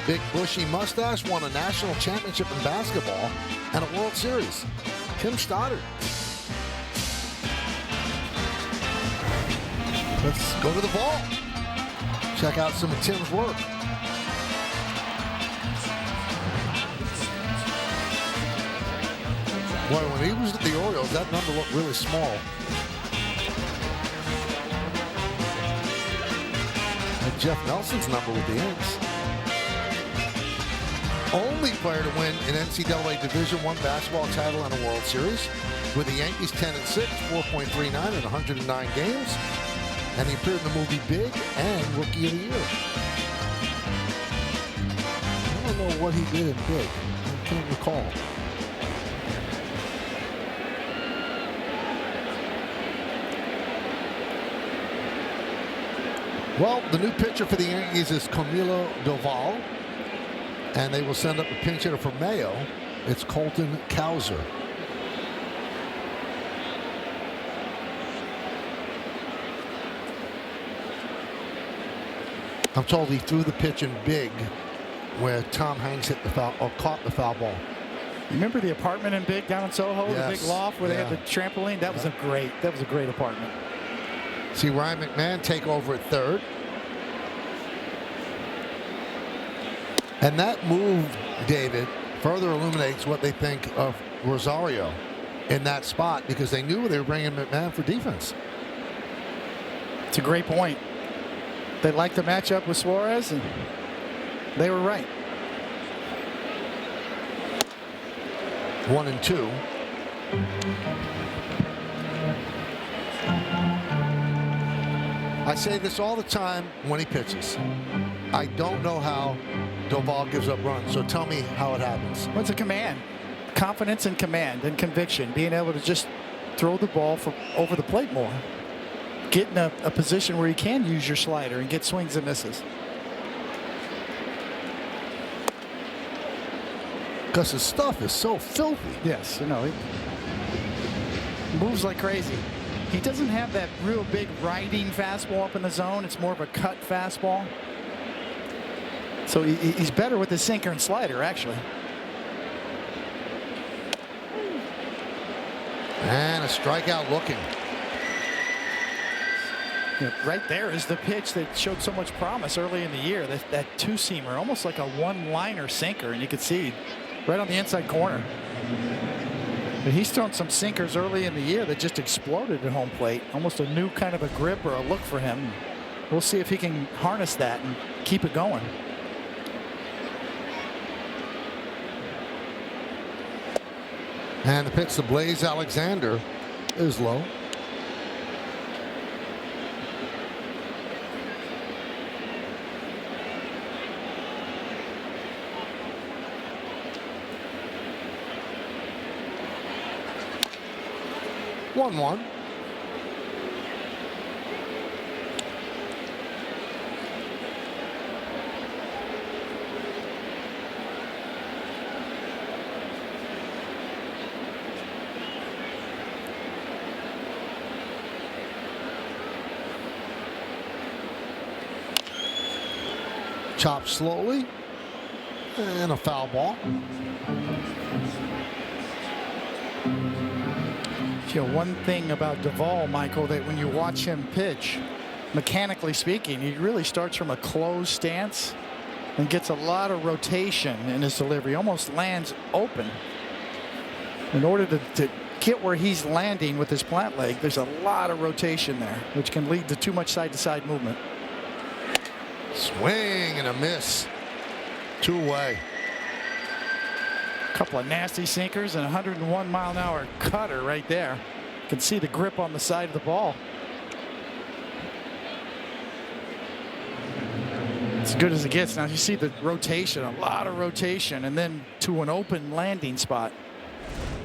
Big bushy mustache, won a national championship in basketball and a World Series. Tim Stoddard. Let's go to the vault. Check out some of Tim's work. Boy, when he was at the Orioles, that number looked really small. And Jeff Nelson's number with the Yanks. Only player to win an NCAA Division I basketball title and a World Series. With the Yankees 10-6, 4.39 in 109 games. And he appeared in the movie Big and Rookie of the Year. I don't know what he did in Big. I can't recall. Well, the new pitcher for the Yankees is Camilo Doval. And they will send up a pinch hitter for Mayo. It's Colton Cowser. I'm told he threw the pitch in Big, where Tom Hanks hit the foul or caught the foul ball. Remember the apartment in Big down in Soho, yes. the big loft where they had the trampoline? That was a great apartment. See Ryan McMahon take over at third. And that move, David, further illuminates what they think of Rosario in that spot, because they knew they were bringing McMahon for defense. It's a great point. They liked the matchup with Suarez, and they were right. 1-2. I say this all the time when he pitches. I don't know how Doval gives up runs, so tell me how it happens. Well, it's a command. Confidence and command and conviction. Being able to just throw the ball over the plate more. Get in a position where you can use your slider and get swings and misses. Because his stuff is so filthy. Yes, you know, he moves like crazy. He doesn't have that real big riding fastball up in the zone. It's more of a cut fastball. So he's better with his sinker and slider, actually. And a strikeout looking. Right there is the pitch that showed so much promise early in the year. That two-seamer, almost like a one-liner sinker, and you could see right on the inside corner. But he's thrown some sinkers early in the year that just exploded at home plate. Almost a new kind of a grip or a look for him. We'll see if he can harness that and keep it going. And the pitch to Blaze Alexander is low. One. Chopped slowly, and a foul ball. You know, one thing about Doval, Michael, that when you watch him pitch, mechanically speaking, he really starts from a closed stance and gets a lot of rotation in his delivery, almost lands open. In order to get where he's landing with his plant leg, there's a lot of rotation there, which can lead to too much side-to-side movement. Swing and a miss. 2 away. Couple of nasty sinkers and 101-mile-an-hour cutter right there. You can see the grip on the side of the ball. As good as it gets. Now you see the rotation, a lot of rotation, and then to an open landing spot.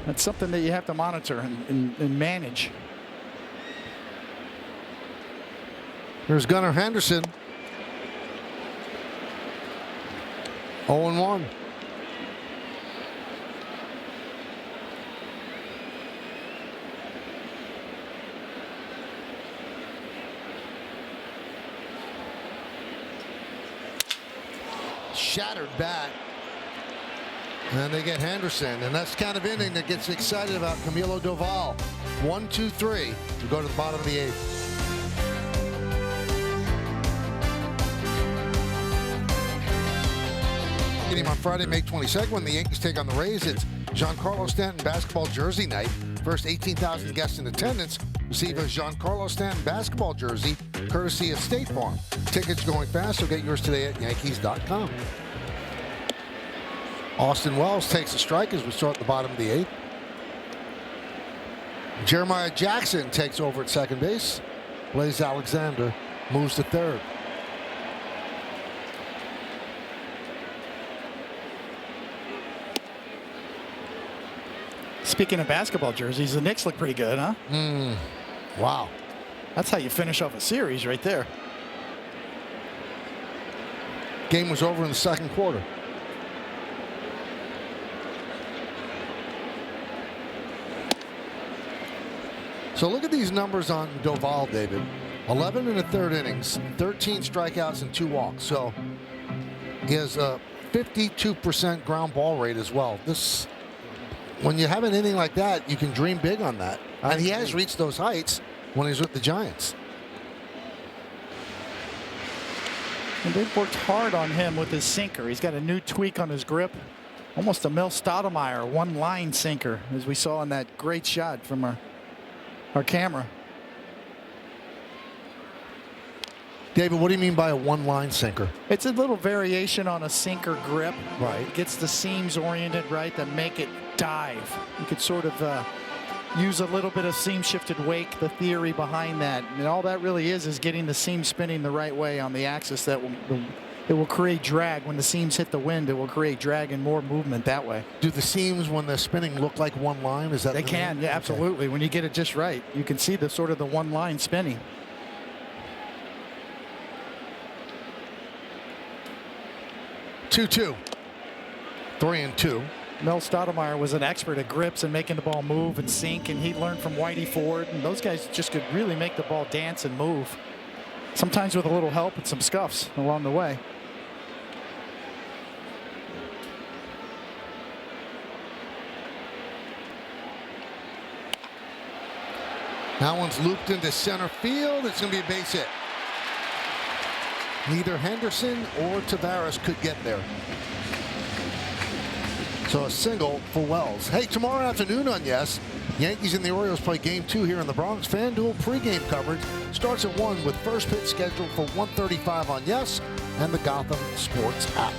That's something that you have to monitor and manage. Here's Gunnar Henderson. 0-1. Shattered bat. And they get Henderson, and that's the kind of inning that gets excited about Camilo Doval. 1-2-3 to go to the bottom of the 8th. On Friday, May 22nd, when the Yankees take on the Rays, it's Giancarlo Stanton basketball jersey night. First 18,000 guests in attendance receive a Giancarlo Stanton basketball jersey, courtesy of State Farm. Tickets going fast, so get yours today at Yankees.com. Austin Wells takes a strike as we start at the bottom of the 8th. Jeremiah Jackson takes over at second base. Blaze Alexander moves to third. Speaking of basketball jerseys, the Knicks look pretty good, huh? Wow. That's how you finish off a series right there. Game was over in the second quarter. So look at these numbers on Doval, David. 11 in the third innings, 13 strikeouts and 2 walks. So he has a 52% ground ball rate as well. This, when you have an inning like that, you can dream big on that. And he has reached those heights when he's with the Giants. And they've worked hard on him with his sinker. He's got a new tweak on his grip. Almost a Mel Stoudemire one-line sinker, as we saw in that great shot from our camera. David, what do you mean by a one-line sinker? It's a little variation on a sinker grip. Right. It gets the seams oriented right that make it dive. You could sort of use a little bit of seam shifted wake, the theory behind that. And all that really is getting the seam spinning the right way on the axis. That it will create drag. When the seams hit the wind, it will create drag and more movement that way. Do the seams, when they're spinning, look like one line? Is that they can? Yeah, absolutely. Okay. When you get it just right, you can see the sort of the one line spinning. Two. 3-2. Mel Stoudemire was an expert at grips and making the ball move and sink, and he learned from Whitey Ford, and those guys just could really make the ball dance and move, sometimes with a little help and some scuffs along the way. That one's looped into center field. It's going to be a base hit. Neither Henderson or Tavares could get there. So a single for Wells. Hey, tomorrow afternoon on Yes, Yankees and the Orioles play Game 2 here in the Bronx. FanDuel pregame coverage starts at 1 with first pitch scheduled for 1:35 on Yes and the Gotham Sports app.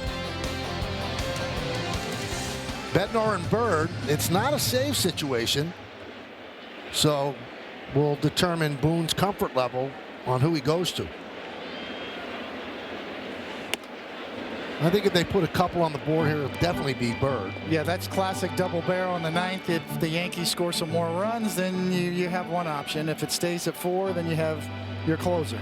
Bednar and Bird, it's not a save situation, so we'll determine Boone's comfort level on who he goes to. I think if they put a couple on the board here, it'll definitely be Bird. Yeah, that's classic double barrel in the 9th. If the Yankees score some more runs, then you have one option. If it stays at 4, then you have your closer.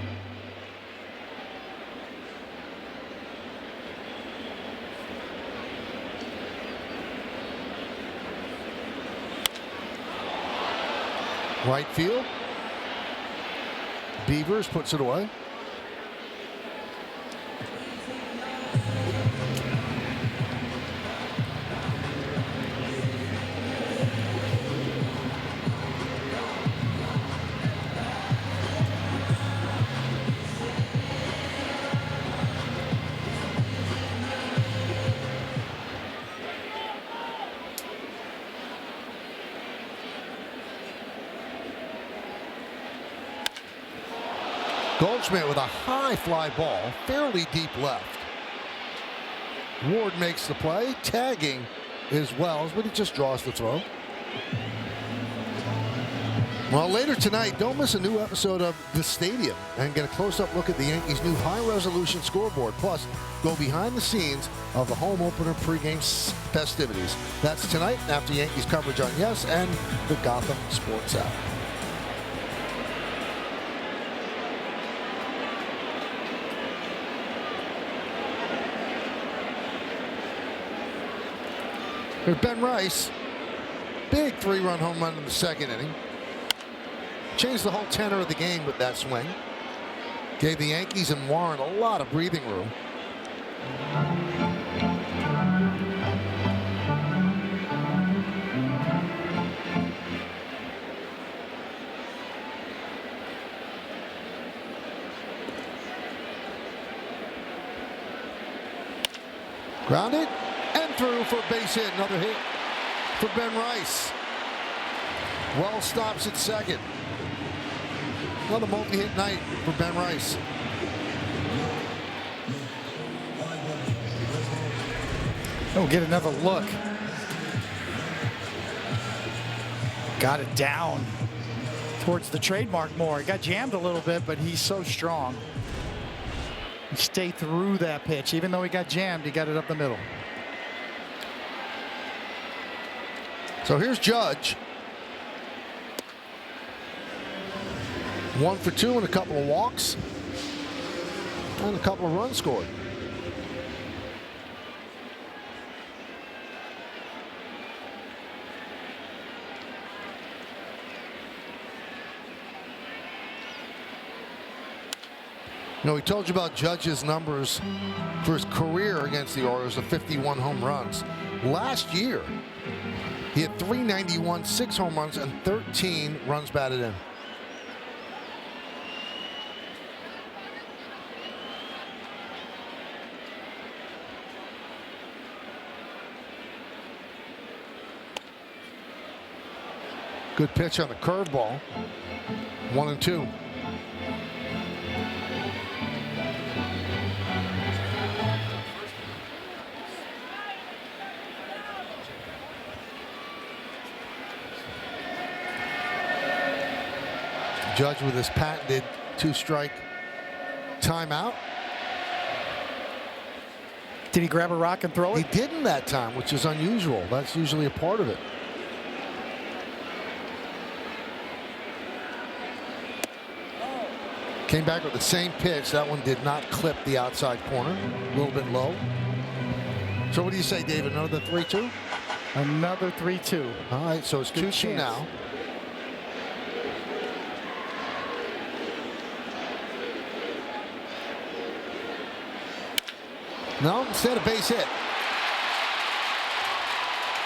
Right field. Beavers puts it away. Goldschmidt with a high fly ball, fairly deep left. Ward makes the play, tagging is Wells, but he just draws the throw. Well, later tonight, don't miss a new episode of The Stadium and get a close-up look at the Yankees' new high-resolution scoreboard. Plus, go behind the scenes of the home opener pregame festivities. That's tonight after Yankees coverage on Yes and the Gotham Sports app. Here's Ben Rice. Big 3-run home run in the 2nd inning. Changed the whole tenor of the game with that swing. Gave the Yankees and Warren a lot of breathing room. Grounded and through for a base hit. Another hit for Ben Rice. Wells stops at 2nd. Another multi-hit night for Ben Rice. Oh, get another look. Got it down towards the trademark more. He got jammed a little bit, but he's so strong. He stayed through that pitch. Even though he got jammed, he got it up the middle. So here's Judge. 1 for 2 and a couple of walks and a couple of runs scored. You know, we told you about Judge's numbers for his career against the Orioles of 51 home runs. Last year, he had 391, 6 home runs, and 13 runs batted in. Good pitch on the curveball. 1-2. Judge with his patented 2-strike timeout. Did he grab a rock and throw He it? didn't that time, which is unusual. That's usually a part of it. Came back with the same pitch. That one did not clip the outside corner. A little bit low. So what do you say, David? Another 3-2? Another 3-2. All right, so it's 2-2 now. No, instead a base hit.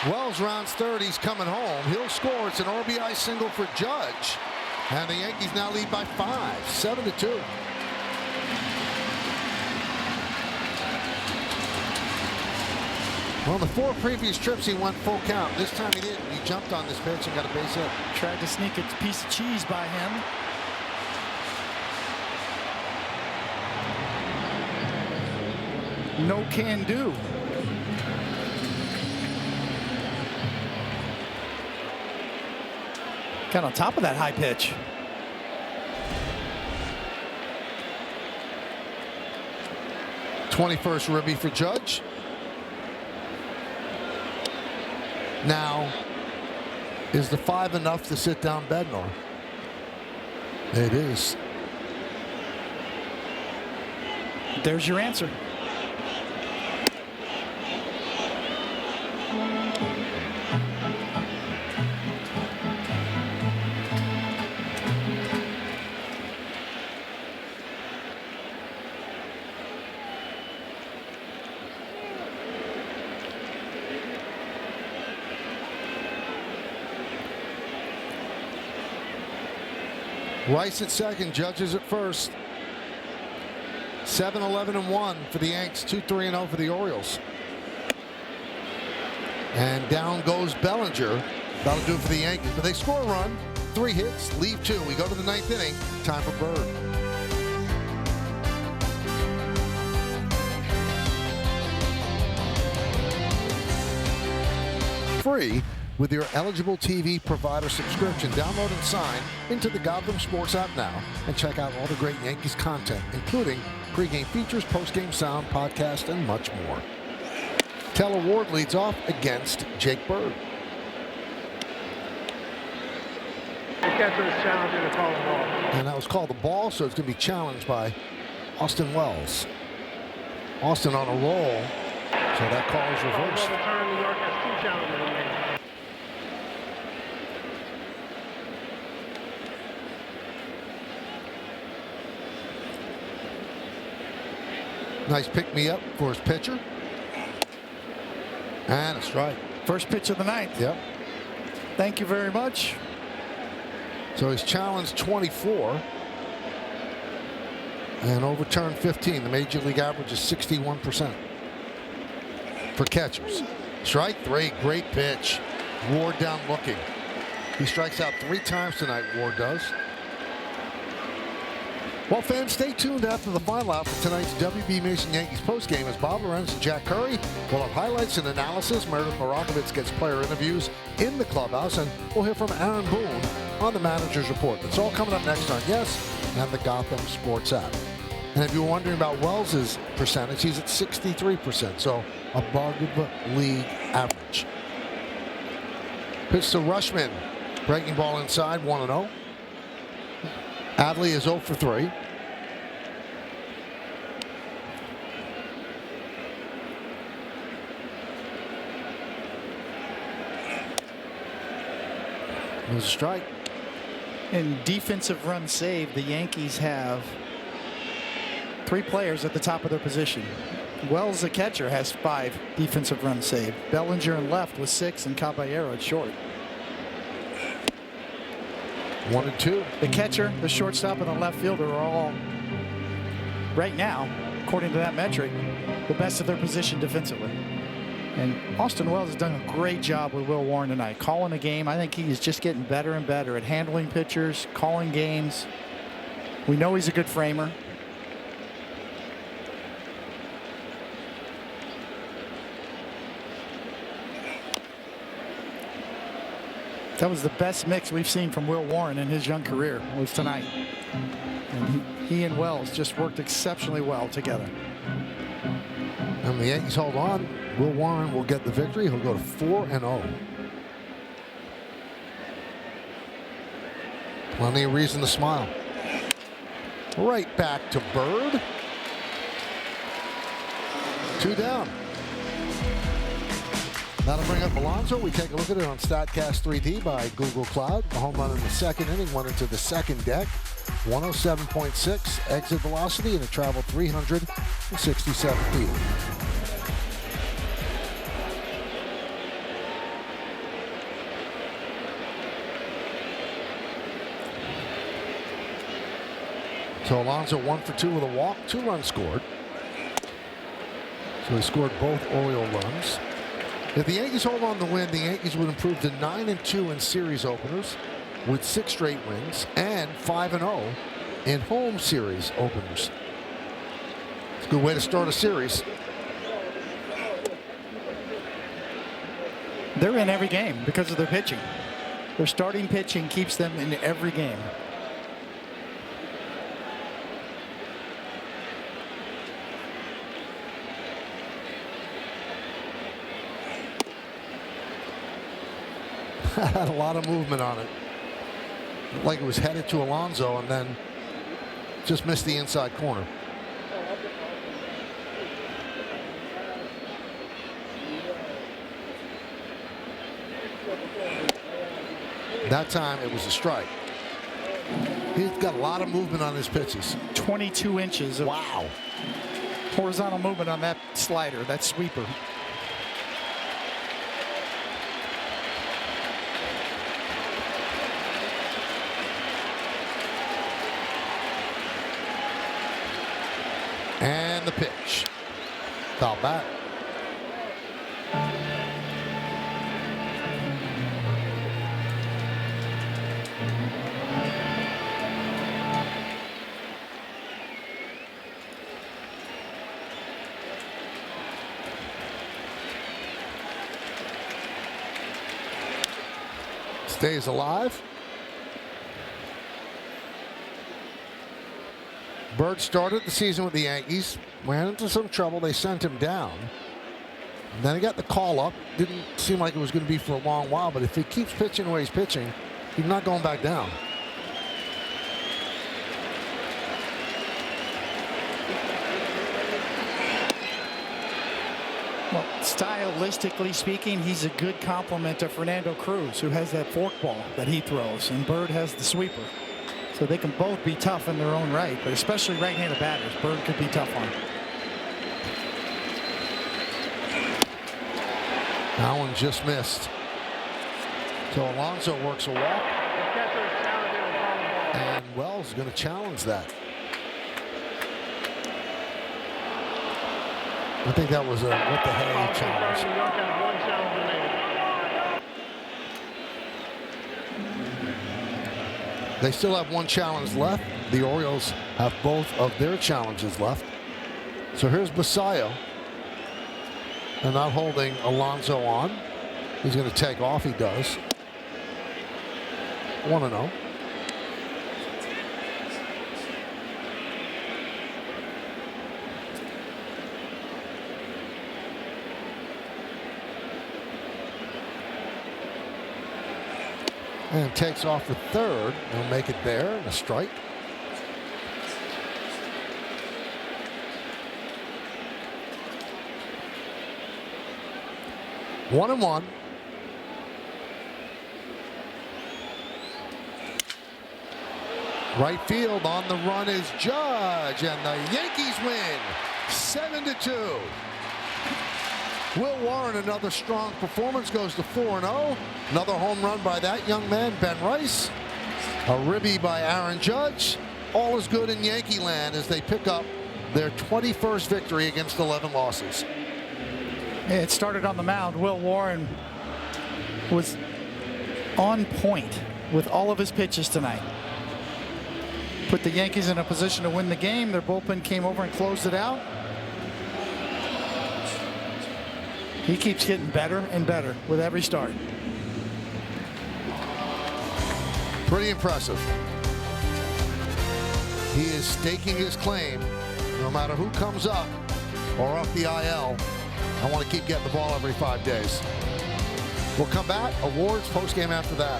Wells rounds third. He's coming home. He'll score. It's an RBI single for Judge. And the Yankees now lead by 5, 7-2. Well, the 4 previous trips he went full count. This time he didn't. He jumped on this pitch and got a base hit. Tried to sneak a piece of cheese by him. No can do. Got on top of that high pitch. '21st ribby for Judge. Now, is the 5 enough to sit down Bednar? It is. There's your answer. Rice at second, Judges at first. 7-11-1 for the Yanks, 2-3-0 for the Orioles. And down goes Bellinger. That'll do it for the Yankees. But they score a run, 3 hits, leave 2. We go to the 9th inning. Time for Bird. Free with your eligible TV provider subscription. Download and sign into the Gotham Sports app now and check out all the great Yankees content, including pregame features, postgame sound, podcast, and much more. Taylor Ward leads off against Jake Bird. The catcher is challenging to call the ball. And that was called the ball, so it's going to be challenged by Austin Wells. Austin on a roll, so that call is reversed. Return. New York has 2 challenges remaining. Nice pick-me-up for his pitcher. And a strike. First pitch of the 9th. Yep. Thank you very much. So he's challenged 24 and overturned 15. The major league average is 61% for catchers. Strike 3, great pitch. Ward down looking. He strikes out 3 times tonight, Ward does. Well, fans, stay tuned after the final out for tonight's WB Mason Yankees postgame as Bob Lorenz and Jack Curry will have highlights and analysis. Meredith Marakovitz gets player interviews in the clubhouse, and we'll hear from Aaron Boone on the manager's report. That's all coming up next on Yes and the Gotham Sports app. And if you're wondering about Wells' percentage, he's at 63%, so above league average. Pitch to Rushman. Breaking ball inside, 1-0. Adley is 0 for 3. There's a strike. In defensive run save, the Yankees have 3 players at the top of their position. Wells, the catcher, has 5 defensive run save. Bellinger in left with 6 and Caballero at short. 1-2. The catcher, the shortstop, and the left fielder are all, right now, according to that metric, the best of their position defensively. And Austin Wells has done a great job with Will Warren tonight, calling the game. I think he is just getting better and better at handling pitchers, calling games. We know he's a good framer. That was the best mix we've seen from Will Warren in his young career, was tonight. And he and Wells just worked exceptionally well together. And the Yankees hold on. Will Warren will get the victory. He'll go to 4-0. Plenty of reason to smile. Right back to Bird. 2 down. That'll bring up Alonso. We take a look at it on StatCast 3D by Google Cloud. The home run in the second inning went into the second deck. 107.6 exit velocity, and it traveled 367 feet. So Alonso 1 for 2 with a walk, 2 runs scored. So he scored both Oriole runs. If the Yankees hold on to win, the Yankees would improve to 9-2 in series openers with 6 straight wins and 5-0 in home series openers. It's a good way to start a series. They're in every game because of their pitching. Their starting pitching keeps them in every game. Had a lot of movement on it. Looked like it was headed to Alonso and then just missed the inside corner. That time it was a strike. He's got a lot of movement on his pitches. 22 inches of horizontal movement on that slider, that sweeper. And the pitch. Foul back. Stays alive. Bird started the season with the Yankees, ran into some trouble. They sent him down. And then he got the call up. Didn't seem like it was going to be for a long while, but if he keeps pitching the way he's pitching, he's not going back down. Well, stylistically speaking, he's a good complement to Fernando Cruz, who has that forkball that he throws, and Bird has the sweeper. So they can both be tough in their own right, but especially right-handed batters, Bird could be tough on. That one just missed. So Alonso works a walk. And Wells is going to challenge that. I think that was a what the hell challenge. They still have one challenge left. The Orioles have both of their challenges left. So here's Basayo. They're not holding Alonso on. He's going to take off. He does. 1-0. And takes off the third. They'll make it there and a strike. One and one. Right field on the run is Judge, and the Yankees win 7-2. Will Warren, another strong performance, goes to 4-0. Another home run by that young man, Ben Rice. A ribby by Aaron Judge. All is good in Yankee land as they pick up their 21st victory against 11 losses. It started on the mound. Will Warren was on point with all of his pitches tonight. Put the Yankees in a position to win the game. Their bullpen came over and closed it out. He keeps getting better and better with every start. Pretty impressive. He is staking his claim. No matter who comes up or off the IL, I want to keep getting the ball every 5 days. We'll come back. Awards post game after that.